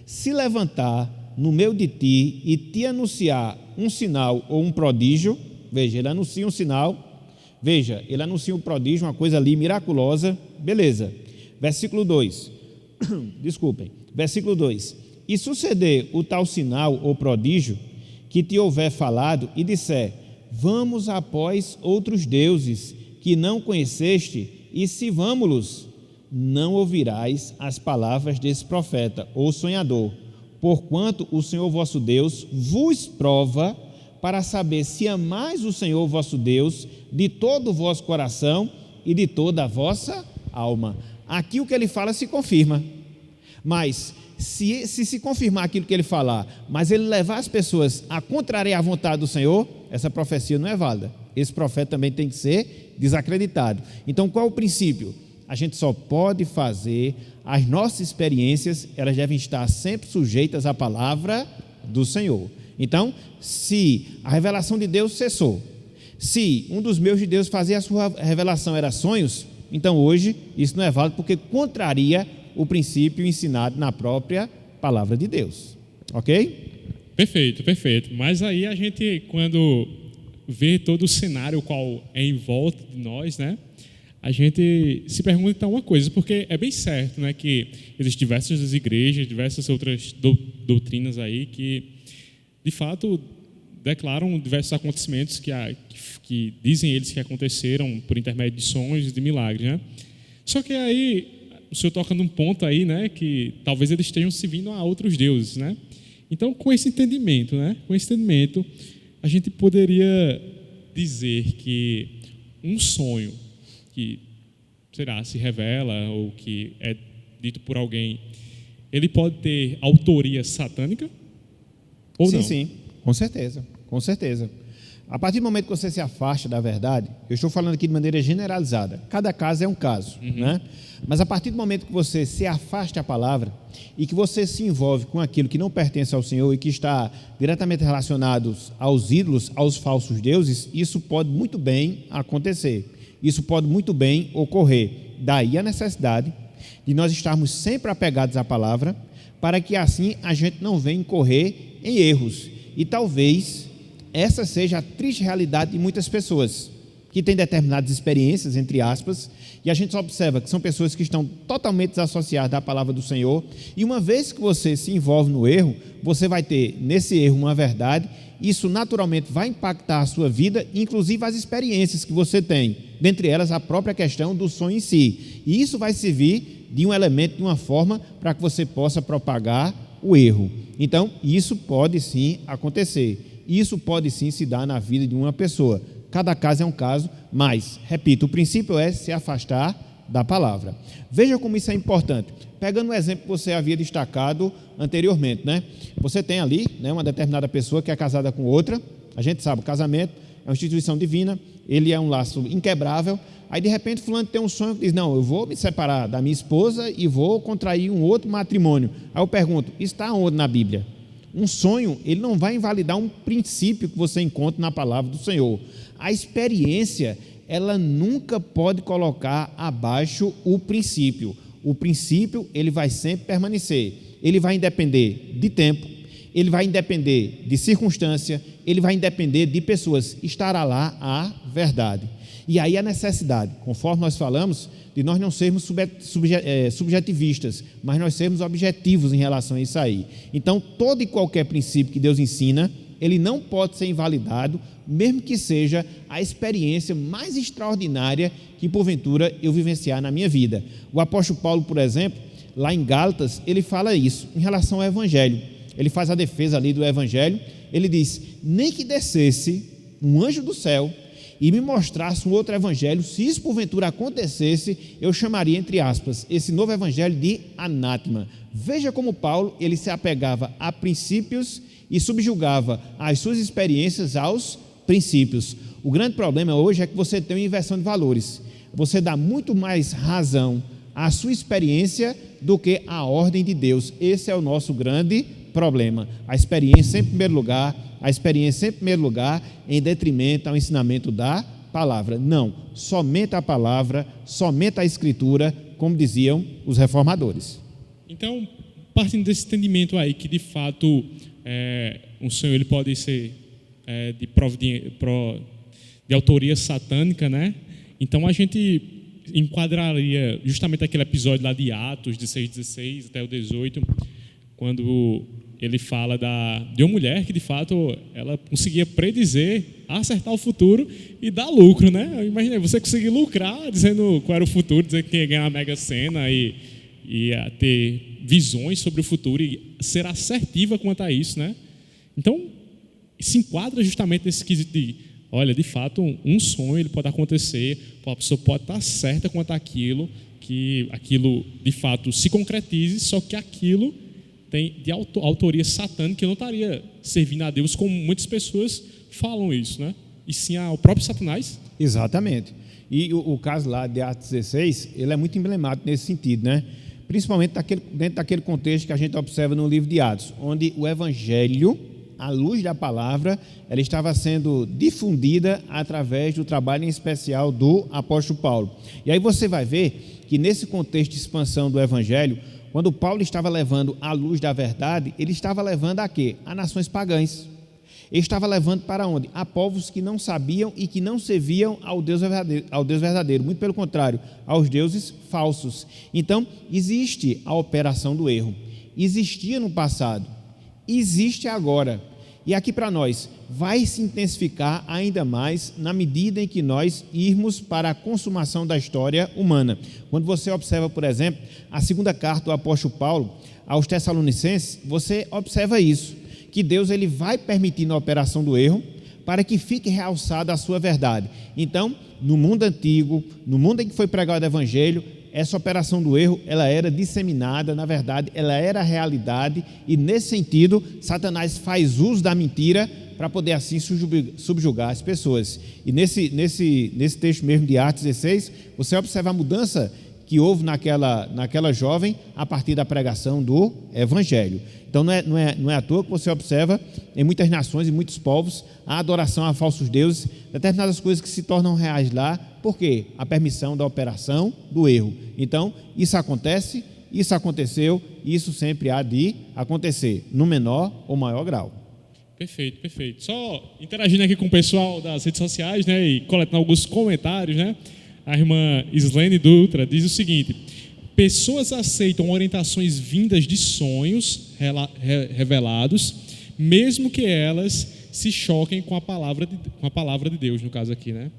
se levantar no meio de ti e te anunciar um sinal ou um prodígio, veja, ele anuncia um sinal, veja, ele anuncia um prodígio, uma coisa ali miraculosa, beleza. Versículo 2, versículo 2, e suceder o tal sinal ou prodígio que te houver falado e disser, vamos após outros deuses que não conheceste, e sirvamo-los, não ouvirás as palavras desse profeta ou sonhador, porquanto o Senhor vosso Deus vos prova para saber se amais o Senhor vosso Deus de todo o vosso coração e de toda a vossa alma. Aqui o que ele fala se confirma, mas se confirmar aquilo que ele falar, mas ele levar as pessoas a contrariar a vontade do Senhor, essa profecia não é válida. Esse profeta também tem que ser desacreditado. Então, qual é o princípio? A gente só pode fazer, as nossas experiências, elas devem estar sempre sujeitas à palavra do Senhor. Então, se a revelação de Deus cessou, Se um dos meus de Deus fazia a sua revelação era sonhos, então hoje isso não é válido porque contraria o princípio ensinado na própria palavra de Deus. Ok? Perfeito, perfeito. Mas aí a gente, quando vê todo o cenário qual é em volta de nós, né? A gente se pergunta então uma coisa, porque é bem certo, né, que existem diversas igrejas, diversas outras doutrinas aí que, de fato, declaram diversos acontecimentos que dizem eles que aconteceram por intermédio de sonhos e de milagres, né? Só que aí o senhor toca num ponto aí, né, que talvez eles estejam servindo a outros deuses, né? Então, com esse entendimento, a gente poderia dizer que um sonho que, se revela ou que é dito por alguém, ele pode ter autoria satânica ou não? Sim, com certeza, com certeza. A partir do momento que você se afasta da verdade, eu estou falando aqui de maneira generalizada, cada caso é um caso, né? Mas a partir do momento que você se afasta da palavra e que você se envolve com aquilo que não pertence ao Senhor e que está diretamente relacionado aos ídolos, aos falsos deuses, isso pode muito bem acontecer, isso pode muito bem ocorrer. Daí a necessidade de nós estarmos sempre apegados à palavra, para que assim a gente não venha incorrer em erros. E talvez essa seja a triste realidade de muitas pessoas que têm determinadas experiências, entre aspas, e a gente observa que são pessoas que estão totalmente desassociadas da palavra do Senhor, e uma vez que você se envolve no erro, você vai ter nesse erro uma verdade, isso naturalmente vai impactar a sua vida, inclusive as experiências que você tem, dentre elas a própria questão do sonho em si, e isso vai servir de um elemento, de uma forma, para que você possa propagar o erro. Então, isso pode sim acontecer, isso pode sim se dar na vida de uma pessoa. Cada caso é um caso, mas, repito, o princípio é se afastar da palavra. Veja como isso é importante. Pegando um exemplo que você havia destacado anteriormente, né? Você tem ali, né, uma determinada pessoa que é casada com outra, a gente sabe, o casamento é uma instituição divina, ele é um laço inquebrável, aí de repente fulano tem um sonho que diz, não, eu vou me separar da minha esposa e vou contrair um outro matrimônio. Aí eu pergunto, está onde na Bíblia? Um sonho, ele não vai invalidar um princípio que você encontra na palavra do Senhor. A experiência, ela nunca pode colocar abaixo o princípio. O princípio, ele vai sempre permanecer. Ele vai independer de tempo, ele vai independer de circunstância, ele vai independer de pessoas. Estará lá a verdade. E aí a necessidade, conforme nós falamos, de nós não sermos subjetivistas, mas nós sermos objetivos em relação a isso aí. Então, todo e qualquer princípio que Deus ensina, ele não pode ser invalidado, mesmo que seja a experiência mais extraordinária que, porventura, eu vivenciar na minha vida. O apóstolo Paulo, por exemplo, lá em Gálatas, ele fala isso em relação ao Evangelho. Ele faz a defesa ali do Evangelho, ele diz, nem que descesse um anjo do céu e me mostrasse um outro evangelho, se isso porventura acontecesse, eu chamaria, entre aspas, esse novo evangelho de anátema. Veja como Paulo, ele se apegava a princípios e subjugava as suas experiências aos princípios. O grande problema hoje é que você tem uma inversão de valores. Você dá muito mais razão à sua experiência do que à ordem de Deus. Esse é o nosso grande problema. A experiência em primeiro lugar, em detrimento ao ensinamento da palavra. Não, somente a palavra, somente a Escritura, como diziam os reformadores. Então, partindo desse entendimento aí, que de fato um sonho ele pode ser de autoria satânica, né? Então a gente enquadraria justamente aquele episódio lá de Atos, de 6:16 até o 18, quando ele fala de uma mulher que, de fato, ela conseguia predizer, acertar o futuro e dar lucro, né? Imagina, você conseguir lucrar dizendo qual era o futuro, dizer que ia ganhar a Mega Sena e ia ter visões sobre o futuro e ser assertiva quanto a isso, né? Então, se enquadra justamente nesse quesito de, olha, de fato, um sonho ele pode acontecer, a pessoa pode estar certa quanto àquilo, que aquilo, de fato, se concretize, só que aquilo tem de autoria satânica, que não estaria servindo a Deus, como muitas pessoas falam isso, né? E sim ao próprio Satanás. Exatamente. E o caso lá de Atos 16, ele é muito emblemático nesse sentido, né? Principalmente dentro daquele contexto que a gente observa no livro de Atos, onde o Evangelho a luz da palavra, ela estava sendo difundida através do trabalho em especial do apóstolo Paulo. E aí você vai ver que nesse contexto de expansão do evangelho, quando Paulo estava levando a luz da verdade, ele estava levando a quê? A nações pagãs. Ele estava levando para onde? A povos que não sabiam e que não serviam ao Deus verdadeiro, muito pelo contrário, aos deuses falsos. Então, existe a operação do erro. Existia no passado, existe agora. E aqui para nós, vai se intensificar ainda mais na medida em que nós irmos para a consumação da história humana. Quando você observa, por exemplo, a segunda carta do apóstolo Paulo aos Tessalonicenses, você observa isso, que Deus ele vai permitindo a operação do erro para que fique realçada a sua verdade. Então, no mundo antigo, no mundo em que foi pregado o evangelho, essa operação do erro, ela era disseminada, na verdade, ela era a realidade, e nesse sentido, Satanás faz uso da mentira para poder assim subjugar as pessoas. E nesse texto mesmo de Atos 16, você observa a mudança que houve naquela jovem a partir da pregação do evangelho. Então não é à toa que você observa em muitas nações e muitos povos a adoração a falsos deuses, determinadas coisas que se tornam reais lá. Por quê? A permissão da operação do erro. Então isso acontece, isso aconteceu, e isso sempre há de acontecer, no menor ou maior grau. Perfeito, perfeito. Só interagindo aqui com o pessoal das redes sociais, né, e coletando alguns comentários, né? A irmã Islene Dutra diz o seguinte: pessoas aceitam orientações vindas de sonhos revelados, mesmo que elas se choquem com a palavra de Deus, no caso aqui, né?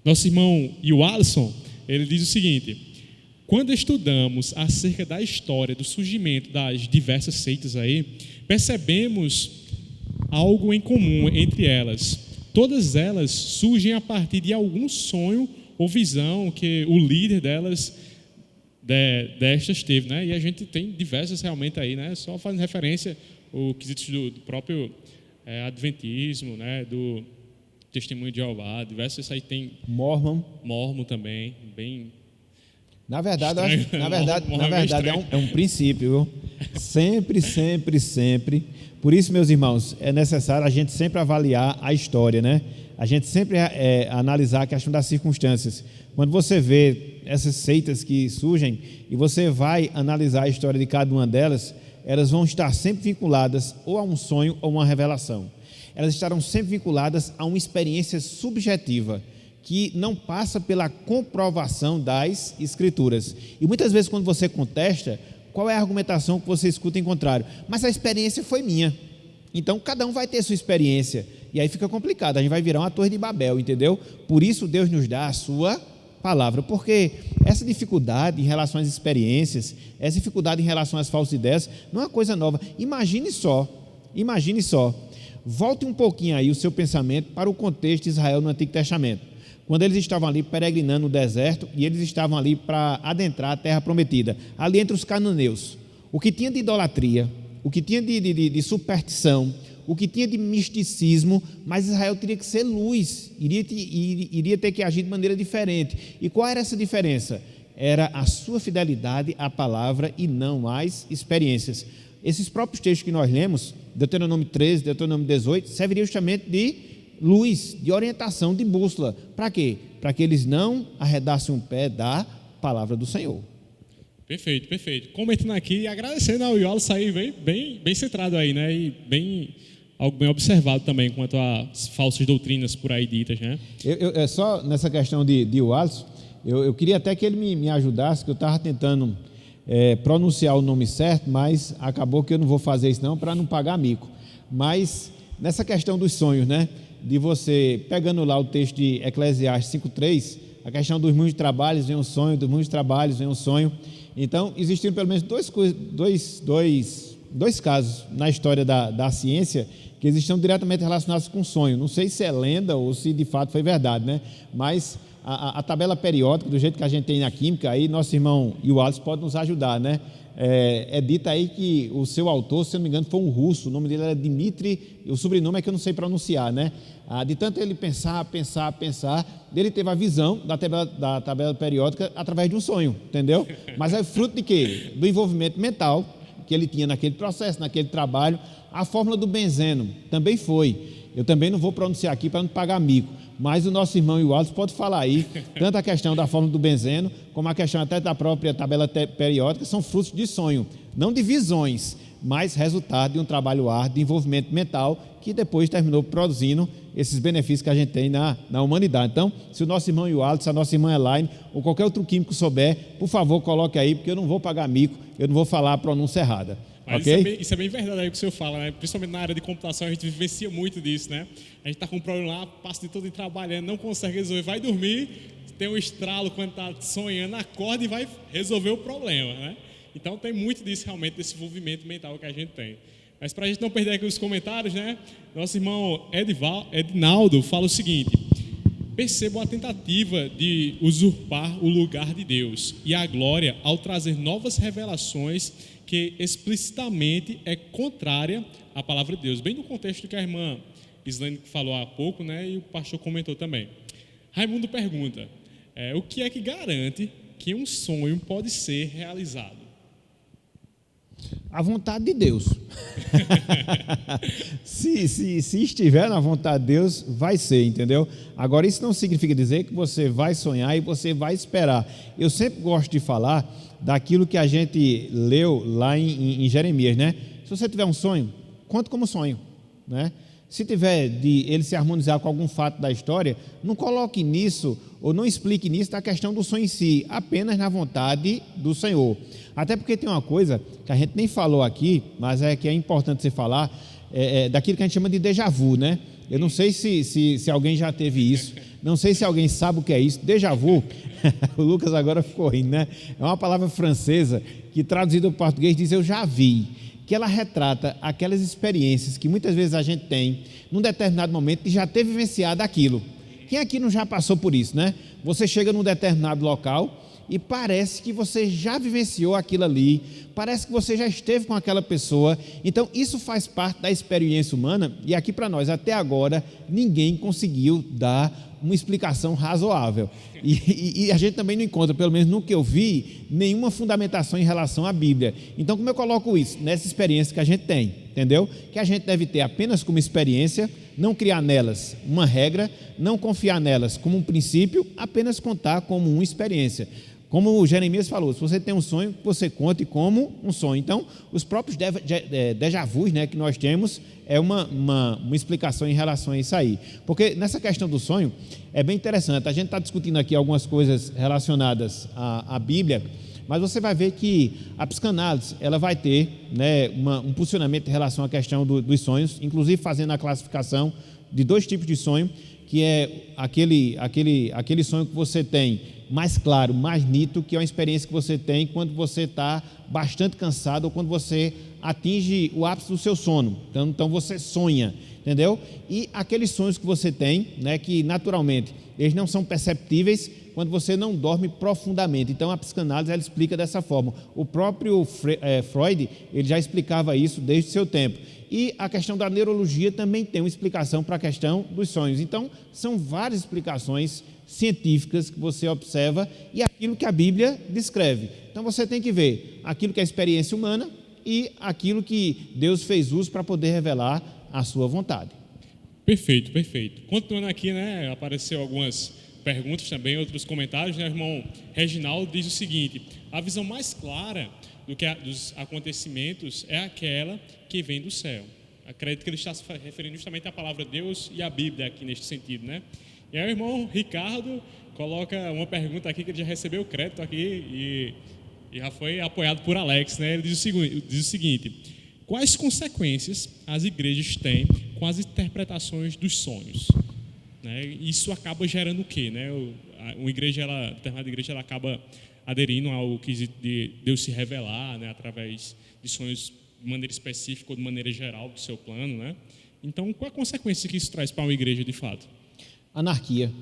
Nosso irmão Alisson, ele diz o seguinte: quando estudamos acerca da história do surgimento das diversas seitas aí, percebemos algo em comum entre elas. Todas elas surgem a partir de algum sonho ou visão que o líder destas teve, né? E a gente tem diversas realmente aí, né? Só fazendo referência ao quesito do próprio adventismo, né? Do testemunho de Jeová, diversos aí tem Mormon também, bem. Na verdade é um princípio, viu? Sempre. Por isso, meus irmãos, é necessário a gente sempre avaliar a história, né? A gente sempre analisar a questão das circunstâncias. Quando você vê essas seitas que surgem e você vai analisar a história de cada uma delas, elas vão estar sempre vinculadas ou a um sonho ou uma revelação. Elas estarão sempre vinculadas a uma experiência subjetiva que não passa pela comprovação das Escrituras. E muitas vezes quando você contesta, qual é a argumentação que você escuta em contrário? Mas a experiência foi minha. Então cada um vai ter sua experiência. E aí fica complicado, a gente vai virar uma torre de Babel, entendeu? Por isso Deus nos dá a sua palavra, porque essa dificuldade em relação às experiências, essa dificuldade em relação às falsas ideias, não é uma coisa nova. Imagine só, volte um pouquinho aí o seu pensamento para o contexto de Israel no Antigo Testamento, quando eles estavam ali peregrinando no deserto e eles estavam ali para adentrar a terra prometida, ali entre os cananeus, o que tinha de idolatria, o que tinha de superstição, o que tinha de misticismo, mas Israel teria que ser luz, iria ter que agir de maneira diferente. E qual era essa diferença? Era a sua fidelidade à palavra e não às experiências. Esses próprios textos que nós lemos, Deuteronômio 13, Deuteronômio 18, serviriam justamente de luz, de orientação, de bússola. Para quê? Para que eles não arredassem um pé da palavra do Senhor. Perfeito. Comentando aqui e agradecendo ao Iola sair bem centrado aí, né? E algo bem observado também quanto às falsas doutrinas por aí ditas, né? Eu só nessa questão de Alisson, eu queria até que ele me ajudasse, que eu estava tentando pronunciar o nome certo, mas acabou que eu não vou fazer isso não, para não pagar mico. Mas nessa questão dos sonhos, né? De você, pegando lá o texto de Eclesiastes 5:3, a questão dos muitos trabalhos vem um sonho, dos muitos trabalhos vem um sonho. Então, existiram pelo menos dois casos na história da ciência que eles estão diretamente relacionados com sonho. Não sei se é lenda ou se de fato foi verdade, né? Mas a tabela periódica, do jeito que a gente tem na química, aí nosso irmão Alisson pode nos ajudar, né? É dito aí que o seu autor, se eu não me engano, foi um russo, o nome dele era Dmitri, o sobrenome é que eu não sei pronunciar, né? De tanto ele pensar, ele teve a visão da tabela periódica através de um sonho, entendeu? Mas é fruto de quê? Do envolvimento mental que ele tinha naquele processo, naquele trabalho. A fórmula do benzeno também foi. Eu também não vou pronunciar aqui para não pagar mico, mas o nosso irmão Wallace pode falar aí, tanto a questão da fórmula do benzeno, como a questão até da própria tabela periódica, são frutos de sonho, não de visões, mas resultado de um trabalho árduo, de envolvimento mental, que depois terminou produzindo esses benefícios que a gente tem na humanidade. Então, se o nosso irmão Wallace, se a nossa irmã Elaine, ou qualquer outro químico souber, por favor, coloque aí, porque eu não vou pagar mico, eu não vou falar a pronúncia errada. Mas Okay? isso é bem verdade aí que o senhor fala, né? Principalmente na área de computação, a gente vivencia muito disso, né? A gente está com um problema lá, passa de todo dia trabalhando, não consegue resolver, vai dormir, tem um estralo quando está sonhando, acorda e vai resolver o problema, né? Então tem muito disso realmente, desse envolvimento mental que a gente tem. Mas para a gente não perder aqui os comentários, né? Nosso irmão Edinaldo fala o seguinte: percebam a tentativa de usurpar o lugar de Deus e a glória ao trazer novas revelações que explicitamente é contrária à palavra de Deus. Bem no contexto que a irmã Islane falou há pouco, né? E o pastor comentou também. Raimundo pergunta, o que é que garante que um sonho pode ser realizado? A vontade de Deus. se estiver na vontade de Deus, vai ser, entendeu? Agora, isso não significa dizer que você vai sonhar e você vai esperar. Eu sempre gosto de falar daquilo que a gente leu lá em Jeremias, né? Se você tiver um sonho, conte como sonho, né? Se tiver de ele se harmonizar com algum fato da história, não coloque nisso ou não explique nisso da questão do sonho em si, apenas na vontade do Senhor. Até porque tem uma coisa que a gente nem falou aqui, mas é que é importante você falar, daquilo que a gente chama de déjà vu, né? Eu não sei se alguém já teve isso, não sei se alguém sabe o que é isso. Déjà vu, o Lucas agora ficou rindo, né? É uma palavra francesa que traduzido para o português diz eu já vi, que ela retrata aquelas experiências que muitas vezes a gente tem num determinado momento e já ter vivenciado aquilo. Quem aqui não já passou por isso, né? Você chega num determinado local e parece que você já vivenciou aquilo ali, parece que você já esteve com aquela pessoa. Então isso faz parte da experiência humana e aqui para nós até agora ninguém conseguiu dar uma explicação razoável e a gente também não encontra, pelo menos no que eu vi, nenhuma fundamentação em relação à Bíblia. Então como eu coloco isso? Nessa experiência que a gente tem, entendeu? Que a gente deve ter apenas como experiência, não criar nelas uma regra, não confiar nelas como um princípio, apenas contar como uma experiência. Como o Jeremias falou, se você tem um sonho, você conte como um sonho. Então, os próprios déjà vus, né, que nós temos, é uma explicação em relação a isso aí. Porque nessa questão do sonho, é bem interessante. A gente está discutindo aqui algumas coisas relacionadas à Bíblia, mas você vai ver que a psicanálise, ela vai ter, né, um posicionamento em relação à questão dos sonhos, inclusive fazendo a classificação de dois tipos de sonho, que é aquele sonho que você tem mais claro, mais nítido, que é uma experiência que você tem quando você está bastante cansado ou quando você atinge o ápice do seu sono. Então você sonha, entendeu? E aqueles sonhos que você tem, né, que naturalmente eles não são perceptíveis quando você não dorme profundamente. Então a psicanálise ela explica dessa forma. O próprio Freud ele já explicava isso desde o seu tempo. E a questão da neurologia também tem uma explicação para a questão dos sonhos. Então são várias explicações científicas que você observa e aquilo que a Bíblia descreve. Então você tem que ver aquilo que é a experiência humana e aquilo que Deus fez uso para poder revelar a sua vontade. Perfeito, perfeito. Continuando aqui, né, apareceu algumas perguntas também, outros comentários, né, o irmão Reginaldo diz o seguinte: a visão mais clara dos acontecimentos é aquela que vem do céu. Acredito que ele está se referindo justamente à palavra de Deus e à Bíblia aqui neste sentido, né? E aí o irmão Ricardo coloca uma pergunta aqui que ele já recebeu o crédito aqui e já foi apoiado por Alex, né? Ele diz o seguinte: quais consequências as igrejas têm com as interpretações dos sonhos? Né? Isso acaba gerando o quê? Né? Uma determinada igreja ela acaba aderindo ao quesito de Deus se revelar, né? Através de sonhos de maneira específica ou de maneira geral do seu plano, né? Então, qual a consequência que isso traz para uma igreja de fato? Anarquia.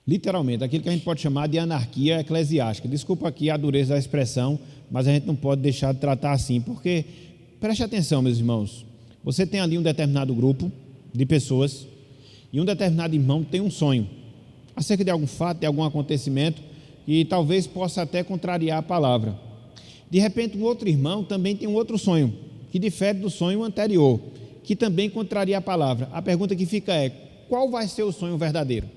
Literalmente, aquilo que a gente pode chamar de anarquia eclesiástica. Desculpa aqui a dureza da expressão, mas a gente não pode deixar de tratar assim, porque, preste atenção, meus irmãos, você tem ali um determinado grupo de pessoas e um determinado irmão tem um sonho acerca de algum fato, de algum acontecimento que talvez possa até contrariar a palavra. De repente, um outro irmão também tem um outro sonho, que difere do sonho anterior, que também contraria a palavra. A pergunta que fica é: qual vai ser o sonho verdadeiro?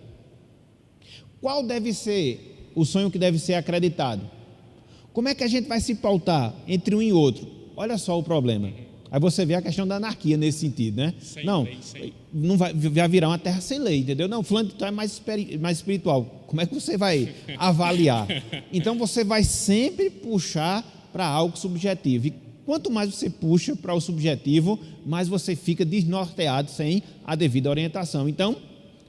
Qual deve ser o sonho que deve ser acreditado? Como é que a gente vai se pautar entre um e outro? Olha só o problema. Aí você vê a questão da anarquia nesse sentido, né? Não vai virar uma terra sem lei, entendeu? Não, fulano de tal é mais espiritual. Como é que você vai avaliar? Então você vai sempre puxar para algo subjetivo. E quanto mais você puxa para o subjetivo, mais você fica desnorteado sem a devida orientação. Então,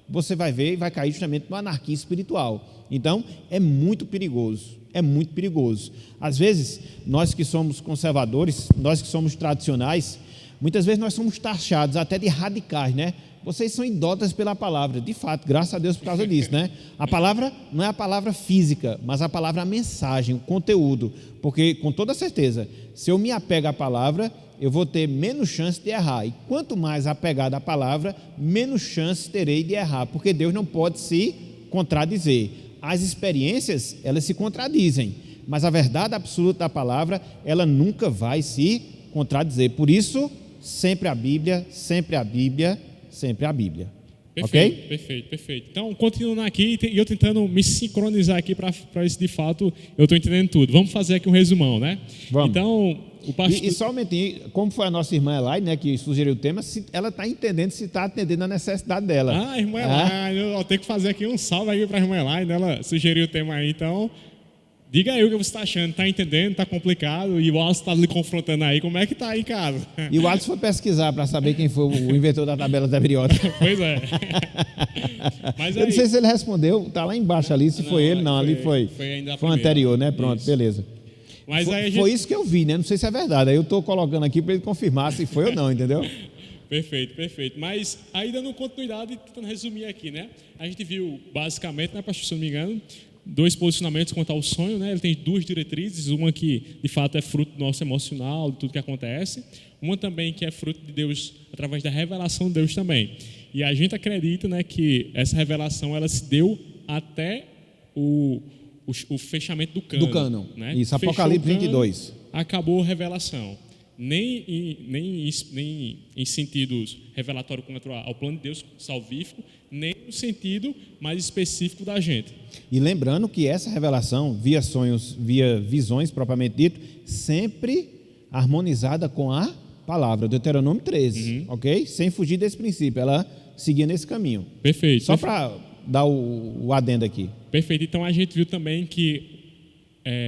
você vai ver e vai cair justamente numa anarquia espiritual. Então, é muito perigoso. É muito perigoso. Às vezes, nós que somos conservadores, nós que somos tradicionais, muitas vezes nós somos taxados até de radicais, né? Vocês são idólatras pela palavra. De fato, graças a Deus por causa disso, né? A palavra não é a palavra física, mas a palavra a mensagem, o conteúdo. Porque, com toda certeza, se eu me apego à palavra, eu vou ter menos chance de errar. E quanto mais apegado à palavra, menos chance terei de errar. Porque Deus não pode se contradizer. As experiências, elas se contradizem, mas a verdade absoluta da palavra, ela nunca vai se contradizer. Por isso, sempre a Bíblia, sempre a Bíblia, sempre a Bíblia. Perfeito, ok? Perfeito. Então, continuando aqui, e eu tentando me sincronizar aqui para isso de fato, eu estou entendendo tudo. Vamos fazer aqui um resumão, né? Vamos. Então, o pastor... E somente, como foi a nossa irmã Elaine, né, que sugeriu o tema, se ela está entendendo, se está atendendo a necessidade dela. Ah, irmã Elaine, eu tenho que fazer aqui um salve aqui para a irmã Elaine, ela sugeriu o tema aí, então... Diga aí o que você está achando, está entendendo, está complicado, e o Alisson está lhe confrontando aí, como é que está aí em casa? E o Alisson foi pesquisar para saber quem foi o inventor da tabela da periódica. Pois é. Mas eu não sei se ele respondeu, está lá embaixo ali, se não, foi ele, não, ali foi o anterior, né? Pronto, isso. Beleza. Mas foi, aí foi isso que eu vi, né? Não sei se é verdade, aí eu estou colocando aqui para ele confirmar se foi ou não, entendeu? Perfeito. Mas aí dando continuidade, tentando resumir aqui, né? A gente viu basicamente, né, pastor, se não me engano, 2 posicionamentos quanto ao sonho, né? Ele tem 2 diretrizes, uma que de fato é fruto do nosso emocional, de tudo que acontece, uma também que é fruto de Deus através da revelação de Deus também. E a gente acredita, né, que essa revelação ela se deu até o fechamento do cânon. Né? Isso, Apocalipse 22. Acabou a revelação. Nem em sentidos relatório contra ao plano de Deus salvífico, nem no sentido mais específico da gente. E lembrando que essa revelação, via sonhos, via visões propriamente dito, sempre harmonizada com a palavra, Deuteronômio 13, ok? Sem fugir desse princípio, ela seguia nesse caminho. Perfeito. Só para dar o adendo aqui. Perfeito. Então a gente viu também que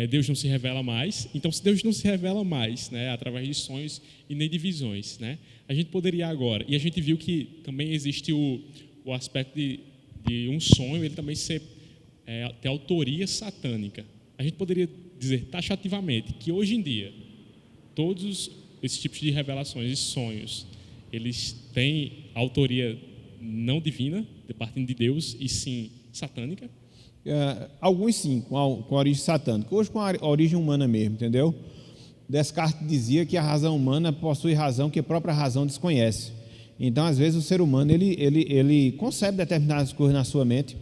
Deus não se revela mais. Então, se Deus não se revela mais, né, através de sonhos e nem de visões, né, a gente poderia agora. E a gente viu que também existe o aspecto de um sonho, ele também ter autoria satânica. A gente poderia dizer taxativamente que hoje em dia todos esses tipos de revelações e sonhos, eles têm autoria não divina, de parte de Deus, e sim satânica. Alguns sim, com a origem satânica, hoje com a origem humana mesmo, entendeu? Descartes dizia que a razão humana possui razão que a própria razão desconhece. Então, às vezes, o ser humano ele concebe determinadas coisas na sua mente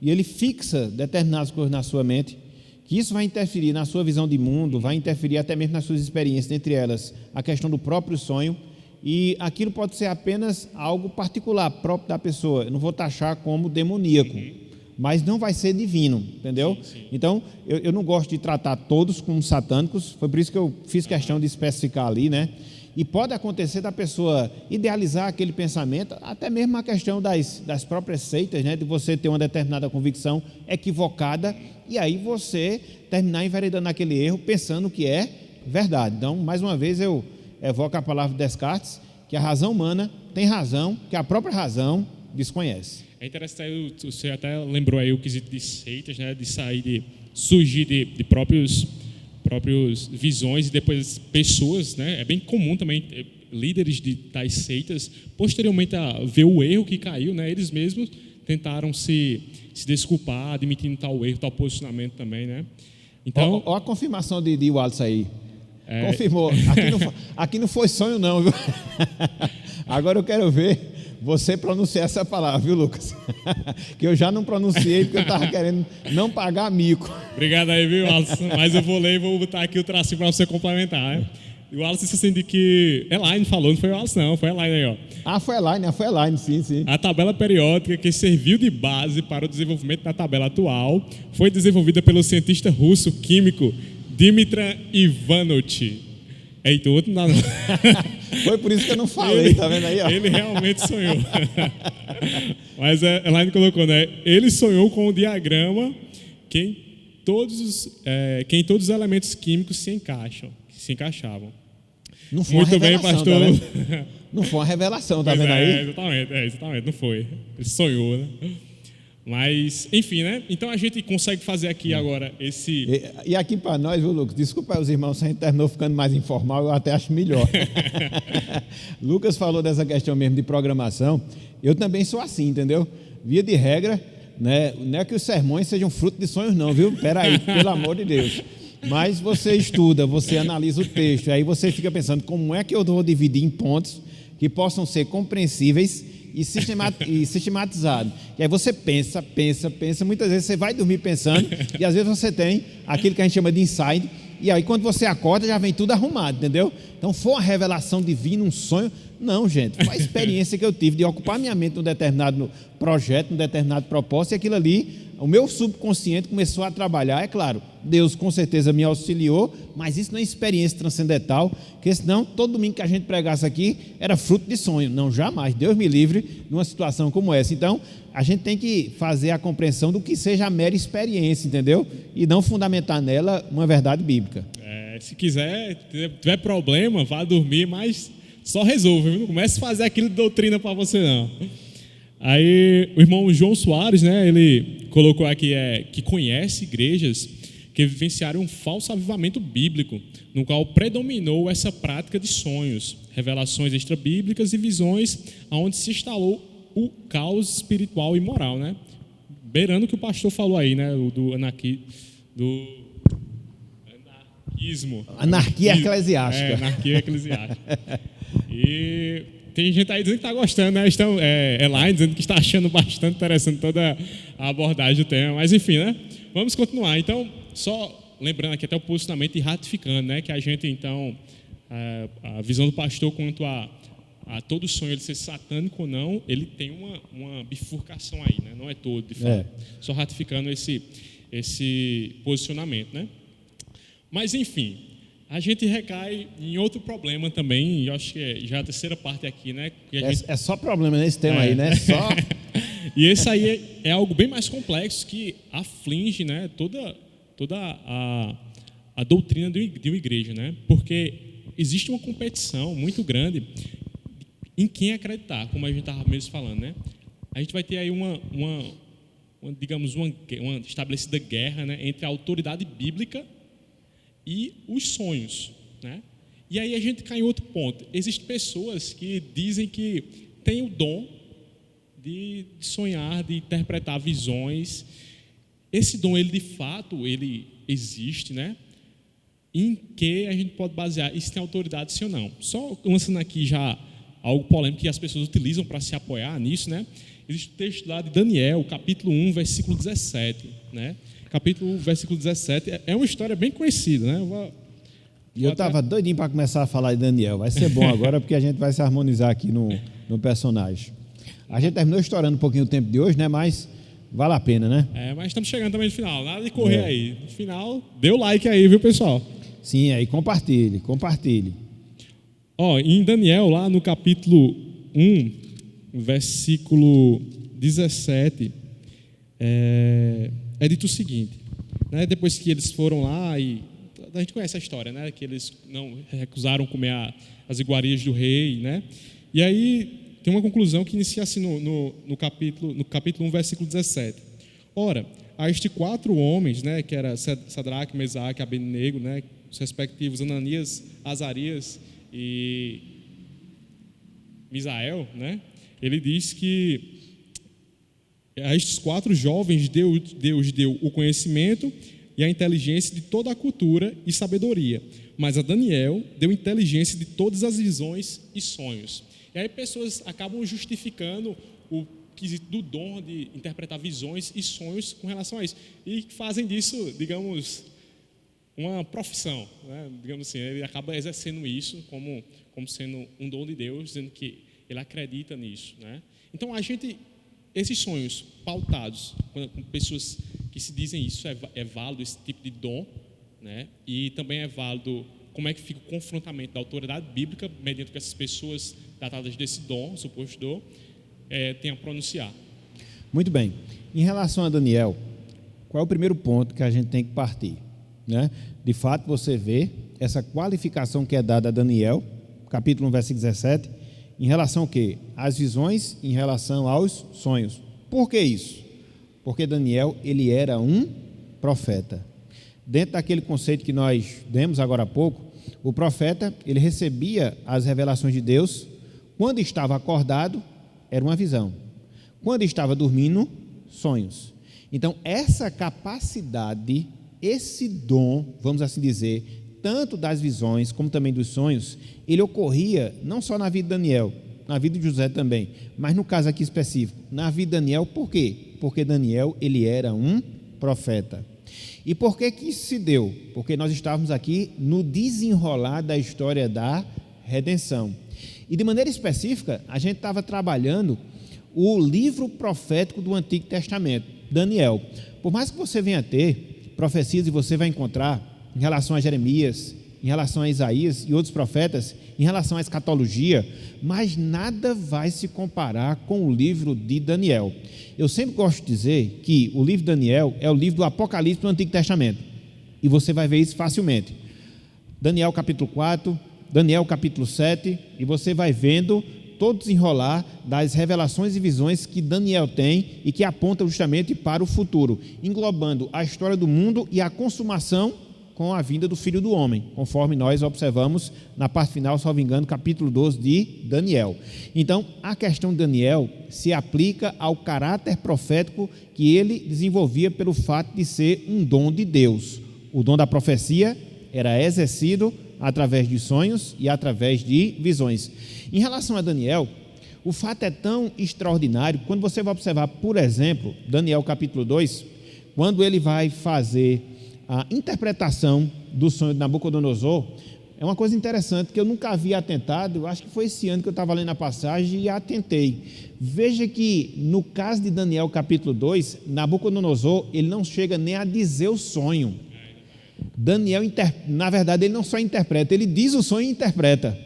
e ele fixa determinadas coisas na sua mente, que isso vai interferir na sua visão de mundo, vai interferir até mesmo nas suas experiências, entre elas a questão do próprio sonho, e aquilo pode ser apenas algo particular, próprio da pessoa. Eu não vou taxar como demoníaco, mas não vai ser divino, entendeu? Sim. Então, eu não gosto de tratar todos como satânicos, foi por isso que eu fiz questão de especificar ali, né? E pode acontecer da pessoa idealizar aquele pensamento, até mesmo a questão das próprias seitas, né? De você ter uma determinada convicção equivocada e aí você terminar enveredando naquele erro pensando que é verdade. Então, mais uma vez, eu evoco a palavra de Descartes, que a razão humana tem razão, que a própria razão desconhece. É interessante, você até lembrou aí o quesito de seitas, né? De surgir de próprios visões e depois pessoas, né? É bem comum também líderes de tais seitas, posteriormente a ver o erro que caiu, né? Eles mesmos tentaram se desculpar, admitindo tal erro, tal posicionamento também, né? Então, olha a confirmação de Wallace aí. Confirmou. Aqui não foi sonho não, viu? Agora eu quero ver você pronunciar essa palavra, viu, Lucas? Que eu já não pronunciei porque eu estava querendo não pagar mico. Obrigado aí, viu, Alisson? Mas eu vou ler e vou botar aqui o tracinho para você complementar, né? E o Alisson disse assim de que... Elaine falou, não foi o Alisson não, foi a Elaine aí, ó. Foi a Elaine, sim. A tabela periódica que serviu de base para o desenvolvimento da tabela atual foi desenvolvida pelo cientista russo químico Dmitry Ivanovich. Eita, o outro não dá não. Foi por isso que eu não falei, tá vendo aí, ó? Ele realmente sonhou. Mas a Elaine colocou, né? Ele sonhou com um diagrama que em todos os elementos químicos se encaixavam. Não foi Muito uma bem, revelação, pastor. Tá não foi uma revelação, tá Pois vendo aí? Exatamente, não foi. Ele sonhou, né? Mas, enfim, né? Então a gente consegue fazer aqui agora esse... E aqui para nós, viu, Lucas? Desculpa aí os irmãos, se a gente terminou ficando mais informal, eu até acho melhor. Lucas falou dessa questão mesmo de programação. Eu também sou assim, entendeu? Via de regra, né? Não é que os sermões sejam fruto de sonhos, não, viu? Peraí, pelo amor de Deus. Mas você estuda, você analisa o texto, aí você fica pensando como é que eu vou dividir em pontos que possam ser compreensíveis e sistematizados. E aí você pensa, muitas vezes você vai dormir pensando e às vezes você tem aquilo que a gente chama de insight, e aí quando você acorda já vem tudo arrumado, entendeu? Então foi uma revelação divina, um sonho? Não, gente, foi a experiência que eu tive de ocupar minha mente num determinado projeto, num determinado propósito, e aquilo ali, o meu subconsciente começou a trabalhar. É claro, Deus com certeza me auxiliou, mas isso não é experiência transcendental, porque senão todo domingo que a gente pregasse aqui era fruto de sonho. Não, jamais, Deus me livre numa situação como essa. Então, a gente tem que fazer a compreensão do que seja a mera experiência, entendeu? E não fundamentar nela uma verdade bíblica. Se quiser, tiver problema, vá dormir, mas só resolva, viu? Não comece a fazer aquilo de doutrina para você, não. Aí o irmão João Soares, né, ele colocou aqui que conhece igrejas que vivenciaram um falso avivamento bíblico, no qual predominou essa prática de sonhos, revelações extrabíblicas e visões, onde se instalou o caos espiritual e moral, né? Beirando o que o pastor falou aí, né, do anarquismo. Anarquia eclesiástica. Anarquia eclesiástica. E tem gente aí dizendo que está gostando, né? Elaine dizendo que está achando bastante interessante toda a abordagem do tema. Mas enfim, né? Vamos continuar. Então, só lembrando aqui até o posicionamento e ratificando, né? Que a gente, então, a visão do pastor quanto a todo sonho ele ser satânico ou não, ele tem uma bifurcação aí, né? Não é todo, de fato. Só ratificando esse posicionamento, né? Mas, enfim, a gente recai em outro problema também, e eu acho que já é a terceira parte aqui, né? É só problema nesse tema aí, né? Só... E esse aí é algo bem mais complexo que aflige, né, toda a doutrina de uma igreja, né? Porque existe uma competição muito grande em quem acreditar, como a gente estava mesmo falando, né? A gente vai ter aí uma estabelecida guerra, né, entre a autoridade bíblica e os sonhos, né? E aí a gente cai em outro ponto. Existem pessoas que dizem que têm o dom de sonhar, de interpretar visões. Esse dom, ele de fato, ele existe, né? Em que a gente pode basear isso tem autoridade, sim ou não. Só lançando aqui já algo polêmico que as pessoas utilizam para se apoiar nisso, né? Existe o texto lá de Daniel, capítulo 1, versículo 17, né? Capítulo 1, versículo 17, é uma história bem conhecida, né? Eu estava doidinho para começar a falar de Daniel. Vai ser bom agora, porque a gente vai se harmonizar aqui no personagem. A gente terminou estourando um pouquinho o tempo de hoje, né? Mas vale a pena, né? Mas estamos chegando também no final. Nada de correr aí. No final, dê o like aí, viu, pessoal? Sim, aí compartilhe. Em Daniel, lá no capítulo 1, versículo 17, é dito o seguinte, né? Depois que eles foram lá e a gente conhece a história, né? Que eles não recusaram comer as iguarias do rei, né? E aí tem uma conclusão que inicia assim no capítulo 1, versículo 17. Ora, a estes 4 homens, né? Que era Sadraque, Mesaque, Abednego, né? Os respectivos Ananias, Azarias e Misael, né? Ele diz que a estes 4 jovens Deus deu o conhecimento e a inteligência de toda a cultura e sabedoria, mas a Daniel deu inteligência de todas as visões e sonhos. E aí pessoas acabam justificando o quesito do dom de interpretar visões e sonhos com relação a isso. E fazem disso, digamos, uma profissão, né? Digamos assim, ele acaba exercendo isso como sendo um dom de Deus, dizendo que ele acredita nisso, né? Então, esses sonhos pautados com pessoas que se dizem isso, é válido esse tipo de dom, né? E também é válido como é que fica o confrontamento da autoridade bíblica mediante que essas pessoas tratadas desse dom, suposto dom, têm a pronunciar. Muito bem. Em relação a Daniel, qual é o primeiro ponto que a gente tem que partir, né? De fato, você vê essa qualificação que é dada a Daniel, capítulo 1, versículo 17, em relação ao quê? Às visões, em relação aos sonhos. Por que isso? Porque Daniel, ele era um profeta. Dentro daquele conceito que nós demos agora há pouco, o profeta, ele recebia as revelações de Deus. Quando estava acordado, era uma visão. Quando estava dormindo, sonhos. Então, essa capacidade, esse dom, vamos assim dizer, tanto das visões como também dos sonhos, ele ocorria não só na vida de Daniel, na vida de José também, mas no caso aqui específico, na vida de Daniel, por quê? Porque Daniel, ele era um profeta. E por que isso se deu? Porque nós estávamos aqui no desenrolar da história da redenção. E de maneira específica, a gente estava trabalhando o livro profético do Antigo Testamento, Daniel. Por mais que você venha ter profecias e você vai encontrar em relação a Jeremias, em relação a Isaías e outros profetas, em relação à escatologia, mas nada vai se comparar com o livro de Daniel. Eu sempre gosto de dizer que o livro de Daniel é o livro do Apocalipse do Antigo Testamento, e você vai ver isso facilmente. Daniel capítulo 4, Daniel capítulo 7, e você vai vendo todo o desenrolar das revelações e visões que Daniel tem e que apontam justamente para o futuro, englobando a história do mundo e a consumação com a vinda do Filho do Homem, conforme nós observamos na parte final, salvo engano, capítulo 12 de Daniel. Então, a questão de Daniel se aplica ao caráter profético que ele desenvolvia pelo fato de ser um dom de Deus. O dom da profecia era exercido através de sonhos e através de visões. Em relação a Daniel, o fato é tão extraordinário, quando você vai observar, por exemplo, Daniel capítulo 2, quando ele vai fazer a interpretação do sonho de Nabucodonosor, é uma coisa interessante que eu nunca havia atentado. Eu acho que foi esse ano que eu estava lendo a passagem e atentei. Veja que no caso de Daniel capítulo 2, Nabucodonosor, ele não chega nem a dizer o sonho. Daniel, na verdade, ele não só interpreta, ele diz o sonho e interpreta.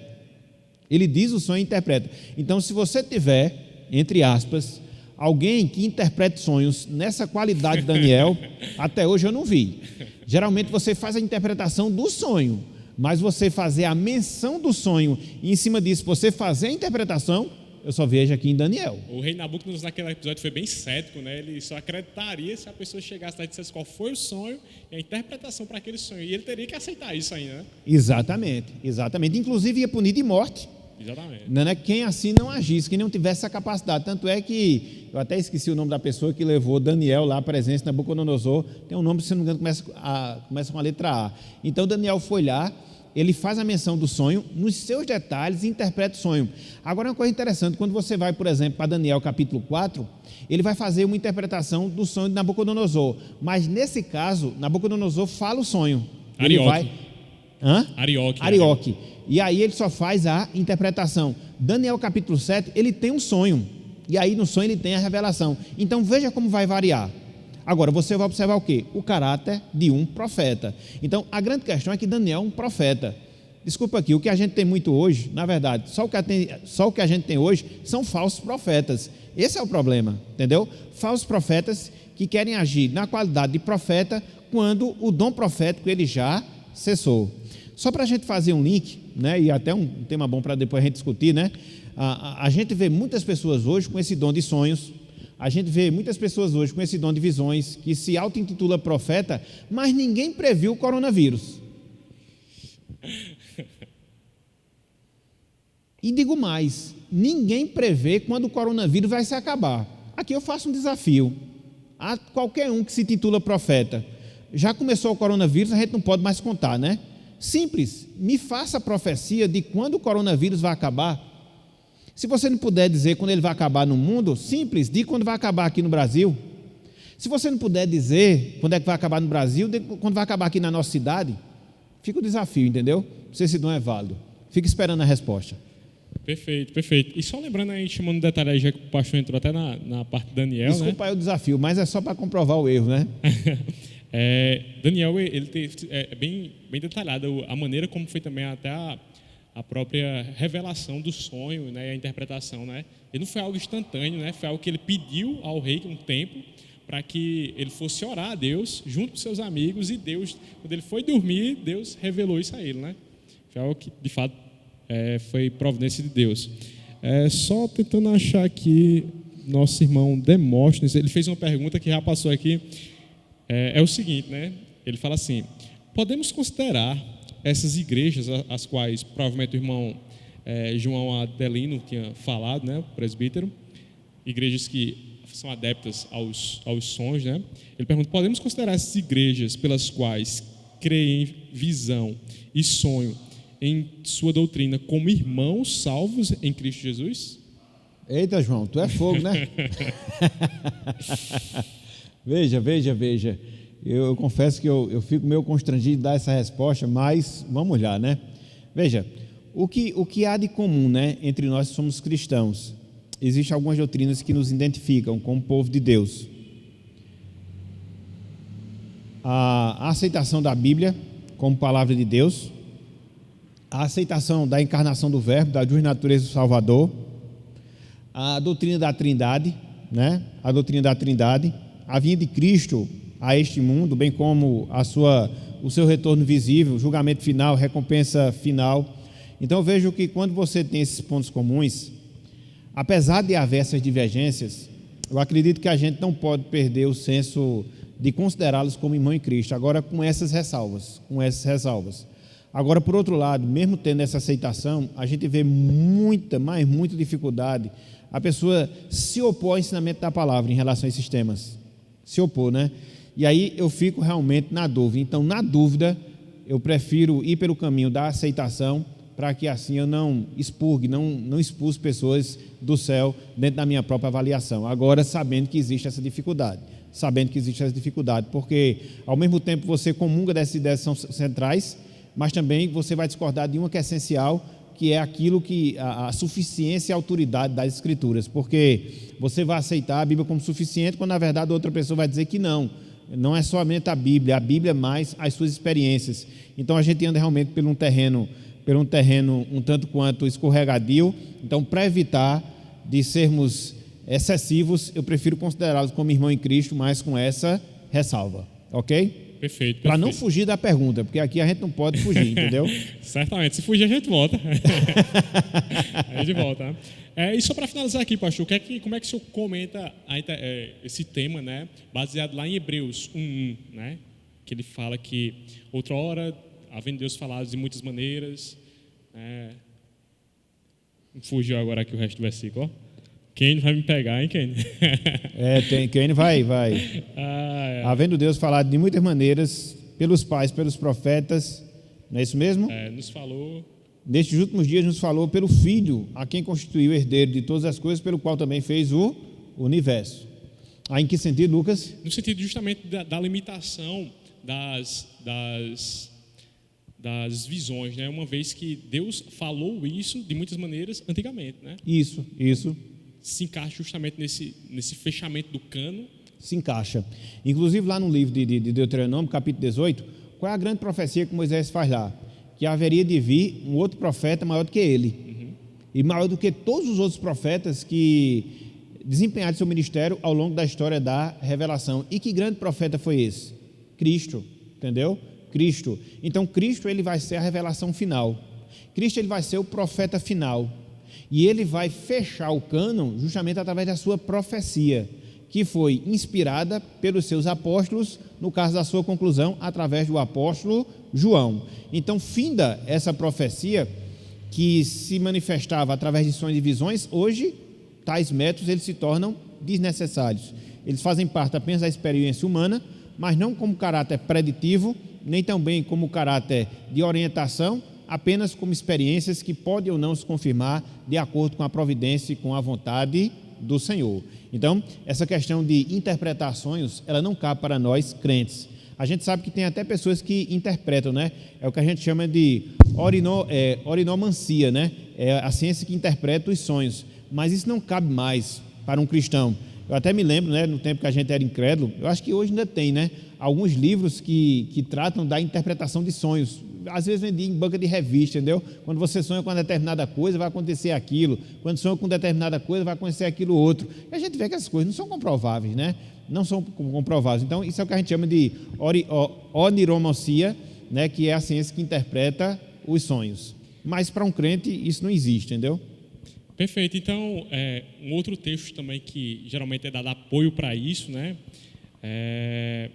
Ele diz o sonho e interpreta. Então, se você tiver, entre aspas, alguém que interprete sonhos nessa qualidade de Daniel, até hoje eu não vi. Geralmente você faz a interpretação do sonho, mas você fazer a menção do sonho e em cima disso você fazer a interpretação, eu só vejo aqui em Daniel. O rei Nabucodonosor naquele episódio foi bem cético, né? Ele só acreditaria se a pessoa chegasse lá e dissesse qual foi o sonho e a interpretação para aquele sonho. E ele teria que aceitar isso ainda, né? Exatamente, exatamente. Inclusive ia punir de morte. Exatamente. Né? Quem assim não agisse, quem não tivesse essa capacidade. Tanto é que, eu até esqueci o nome da pessoa que levou Daniel lá à presença de Nabucodonosor, tem um nome, se não me engano, começa com a letra A. Então Daniel foi lá, ele faz a menção do sonho, nos seus detalhes, e interpreta o sonho. Agora, uma coisa interessante, quando você vai, por exemplo, para Daniel capítulo 4, ele vai fazer uma interpretação do sonho de Nabucodonosor, mas nesse caso, Nabucodonosor fala o sonho. Arioque. Arioque. E aí ele só faz a interpretação. Daniel capítulo 7, ele tem um sonho, e aí no sonho ele tem a revelação. Então veja como vai variar. Agora você vai observar o quê? O caráter de um profeta. Então a grande questão é que Daniel é um profeta. Desculpa aqui, o que a gente tem muito hoje, na verdade, só o que a gente tem hoje são falsos profetas. Esse é o problema, entendeu? Falsos profetas que querem agir na qualidade de profeta quando o dom profético ele já cessou. Só para a gente fazer um link, né, e até um tema bom para depois a gente discutir, né? A gente vê muitas pessoas hoje com esse dom de sonhos, a gente vê muitas pessoas hoje com esse dom de visões, que se auto-intitula profeta, mas ninguém previu o coronavírus. E digo mais, ninguém prevê quando o coronavírus vai se acabar. Aqui eu faço um desafio a qualquer um que se titula profeta. Já começou o coronavírus, a gente não pode mais contar, né? Simples, me faça a profecia de quando o coronavírus vai acabar. Se você não puder dizer quando ele vai acabar no mundo, simples, diga quando vai acabar aqui no Brasil. Se você não puder dizer quando é que vai acabar no Brasil, diga quando vai acabar aqui na nossa cidade. Fica o desafio, entendeu? Não sei se não é válido. Fica esperando a resposta. Perfeito, perfeito. E só lembrando aí, chamando um detalhe aí, já que o pastor entrou até na parte de Daniel, Desculpa aí o desafio, mas é só para comprovar o erro, né? Daniel, ele é bem detalhado a maneira como foi também até a própria revelação do sonho, né, a interpretação, né? Ele não foi algo instantâneo, né? Foi algo que ele pediu ao rei um tempo para que ele fosse orar a Deus junto com seus amigos, e Deus, quando ele foi dormir, Deus revelou isso a ele, né? Foi algo que de fato foi providência de Deus. Só tentando achar aqui nosso irmão Demóstenes, ele fez uma pergunta que já passou aqui. É o seguinte, né? Ele fala assim: podemos considerar essas igrejas, as quais provavelmente o irmão João Adelino tinha falado, né? O presbítero, igrejas que são adeptas aos sonhos, né? Ele pergunta: podemos considerar essas igrejas pelas quais creem em visão e sonho em sua doutrina como irmãos salvos em Cristo Jesus? Eita, João, tu é fogo, né? Veja. Eu confesso que eu fico meio constrangido de dar essa resposta, mas vamos lá, né? Veja, o que há de comum, né, entre nós que somos cristãos? Existem algumas doutrinas que nos identificam como povo de Deus. A aceitação da Bíblia como palavra de Deus, a aceitação da encarnação do Verbo, da duas naturezas do Salvador, a doutrina da Trindade, né? A doutrina da Trindade, a vinda de Cristo a este mundo, bem como o seu retorno visível, julgamento final, recompensa final. Então eu vejo que quando você tem esses pontos comuns, apesar de haver essas divergências, eu acredito que a gente não pode perder o senso de considerá-los como irmão em Cristo, agora com essas ressalvas. Agora, por outro lado, mesmo tendo essa aceitação, a gente vê muita dificuldade a pessoa se opor ao ensinamento da palavra em relação a esses temas. Se opor, né? E aí eu fico realmente na dúvida. Então, na dúvida, eu prefiro ir pelo caminho da aceitação, para que assim eu não expurgue, não expulse pessoas do céu dentro da minha própria avaliação. Agora, sabendo que existe essa dificuldade, porque ao mesmo tempo você comunga dessas ideias que são centrais, mas também você vai discordar de uma que é essencial, que é aquilo que a suficiência e a autoridade das Escrituras, porque você vai aceitar a Bíblia como suficiente, quando na verdade outra pessoa vai dizer que não é somente a Bíblia mais as suas experiências. Então a gente anda realmente por um terreno um tanto quanto escorregadio. Então, para evitar de sermos excessivos, eu prefiro considerá-los como irmão em Cristo, mas com essa ressalva, ok? Perfeito. Para não fugir da pergunta, porque aqui a gente não pode fugir, entendeu? Certamente, se fugir a gente volta. A gente volta. E só para finalizar aqui, pastor, como é que o senhor comenta esse tema, né, baseado lá em Hebreus 1:1, né, que ele fala que outra hora, havendo Deus falado de muitas maneiras, fugiu agora aqui o resto do versículo, ó. Quem vai me pegar, hein, Kenny? Quem vai. Havendo Deus falado de muitas maneiras, pelos pais, pelos profetas, não é isso mesmo? Nos falou. Nestes últimos dias nos falou pelo Filho, a quem constituiu herdeiro de todas as coisas, pelo qual também fez o universo. Aí em que sentido, Lucas? No sentido justamente da limitação das visões, né? Uma vez que Deus falou isso de muitas maneiras antigamente, né? Isso. Se encaixa justamente nesse fechamento do cano. Se encaixa. Inclusive lá no livro de Deuteronômio, capítulo 18, qual é a grande profecia que Moisés faz lá? Que haveria de vir um outro profeta maior do que ele. Uhum. E maior do que todos os outros profetas que desempenharam seu ministério ao longo da história da revelação. E que grande profeta foi esse? Cristo, entendeu? Cristo. Então Cristo, ele vai ser a revelação final. Cristo, ele vai ser o profeta final. E ele vai fechar o cânon justamente através da sua profecia, que foi inspirada pelos seus apóstolos, no caso da sua conclusão, através do apóstolo João. Então, finda essa profecia, que se manifestava através de sonhos e visões, hoje, tais métodos eles se tornam desnecessários. Eles fazem parte apenas da experiência humana, mas não como caráter preditivo, nem também como caráter de orientação, apenas como experiências que podem ou não se confirmar de acordo com a providência e com a vontade do Senhor. Então, essa questão de interpretar sonhos, ela não cabe para nós crentes. A gente sabe que tem até pessoas que interpretam, né? É o que a gente chama de orinomancia, né? É a ciência que interpreta os sonhos. Mas isso não cabe mais para um cristão. Eu até me lembro, né, no tempo que a gente era incrédulo, eu acho que hoje ainda tem, né, alguns livros que tratam da interpretação de sonhos. Às vezes vendia em banca de revista, entendeu? Quando você sonha com uma determinada coisa, vai acontecer aquilo. Quando sonha com determinada coisa, vai acontecer aquilo outro. E a gente vê que essas coisas não são comprováveis, né? Não são comprováveis. Então, isso é o que a gente chama de oniromancia, né, que é a ciência que interpreta os sonhos. Mas para um crente, isso não existe, entendeu? Perfeito. Então, um outro texto também que geralmente é dado apoio para isso, né? É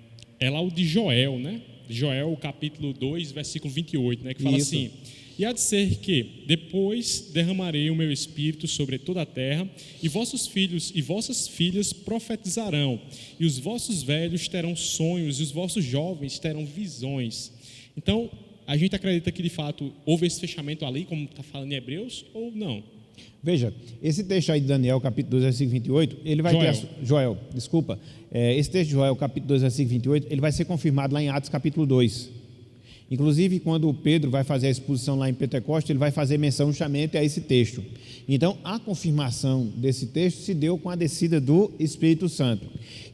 lá o de Joel, né? Joel, capítulo 2, versículo 28, né? Que fala isso. assim: e há de ser que depois derramarei o meu espírito sobre toda a terra, e vossos filhos e vossas filhas profetizarão, e os vossos velhos terão sonhos, e os vossos jovens terão visões. Então, a gente acredita que de fato houve esse fechamento ali, como está falando em Hebreus, ou não? Veja, esse texto aí de Daniel, capítulo 2, versículo 28, ele vai Joel, desculpa. Esse texto de Joel, capítulo 2, versículo 28, ele vai ser confirmado lá em Atos, capítulo 2. Inclusive, quando Pedro vai fazer a exposição lá em Pentecostes, ele vai fazer menção justamente a esse texto. Então, a confirmação desse texto se deu com a descida do Espírito Santo.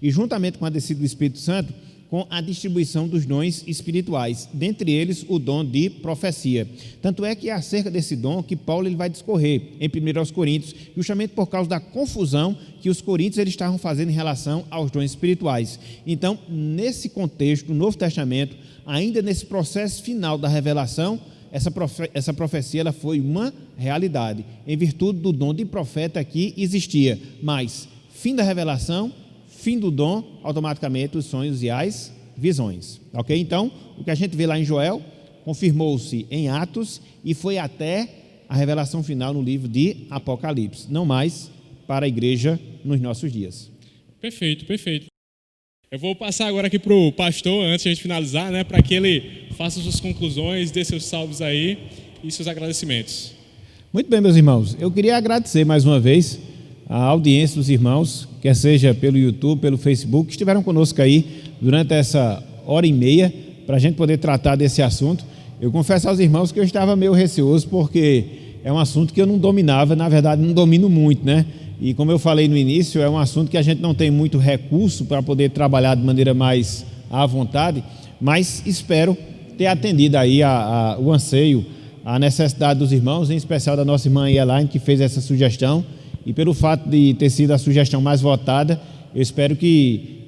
E juntamente com a descida do Espírito Santo, com a distribuição dos dons espirituais, dentre eles o dom de profecia. Tanto é que é acerca desse dom que Paulo ele vai discorrer em 1 Coríntios, justamente por causa da confusão que os coríntios eles estavam fazendo em relação aos dons espirituais. Então, nesse contexto do Novo Testamento, ainda nesse processo final da revelação, essa profecia ela foi uma realidade, em virtude do dom de profeta que existia, mas fim da revelação, fim do dom, automaticamente os sonhos e as visões, ok? Então, o que a gente vê lá em Joel, confirmou-se em Atos e foi até a revelação final no livro de Apocalipse, não mais para a igreja nos nossos dias. Perfeito, perfeito. Eu vou passar agora aqui para o pastor, antes de a gente finalizar, né, para que ele faça suas conclusões, dê seus salvos aí e seus agradecimentos. Muito bem, meus irmãos, eu queria agradecer mais uma vez a audiência dos irmãos, quer seja pelo YouTube, pelo Facebook, que estiveram conosco aí durante essa hora e meia, para a gente poder tratar desse assunto. Eu confesso aos irmãos que eu estava meio receoso, porque é um assunto que eu não dominava, na verdade não domino muito, né? E como eu falei no início, é um assunto que a gente não tem muito recurso para poder trabalhar de maneira mais à vontade, mas espero ter atendido aí o anseio, a necessidade dos irmãos, em especial da nossa irmã Elaine, que fez essa sugestão. E pelo fato de ter sido a sugestão mais votada, eu espero que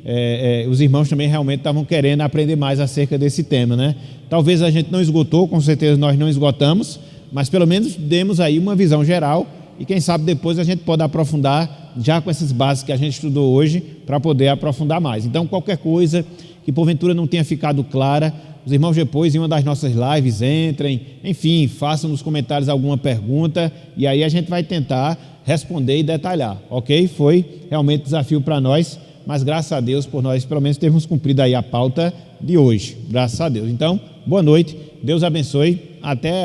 os irmãos também realmente estavam querendo aprender mais acerca desse tema, né? Talvez a gente não esgotou, com certeza nós não esgotamos, mas pelo menos demos aí uma visão geral e quem sabe depois a gente pode aprofundar já com essas bases que a gente estudou hoje para poder aprofundar mais. Então, qualquer coisa que porventura não tenha ficado clara, os irmãos depois em uma das nossas lives entrem, enfim, façam nos comentários alguma pergunta e aí a gente vai tentar responder e detalhar, ok? Foi realmente desafio para nós, mas graças a Deus por nós pelo menos termos cumprido aí a pauta de hoje, graças a Deus. Então, boa noite, Deus abençoe, até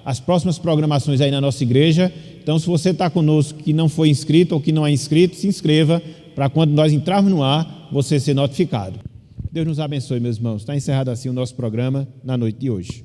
as próximas programações aí na nossa igreja. Então, se você está conosco que não foi inscrito ou que não é inscrito, se inscreva para quando nós entrarmos no ar, você ser notificado. Deus nos abençoe, meus irmãos. Está encerrado assim o nosso programa na noite de hoje.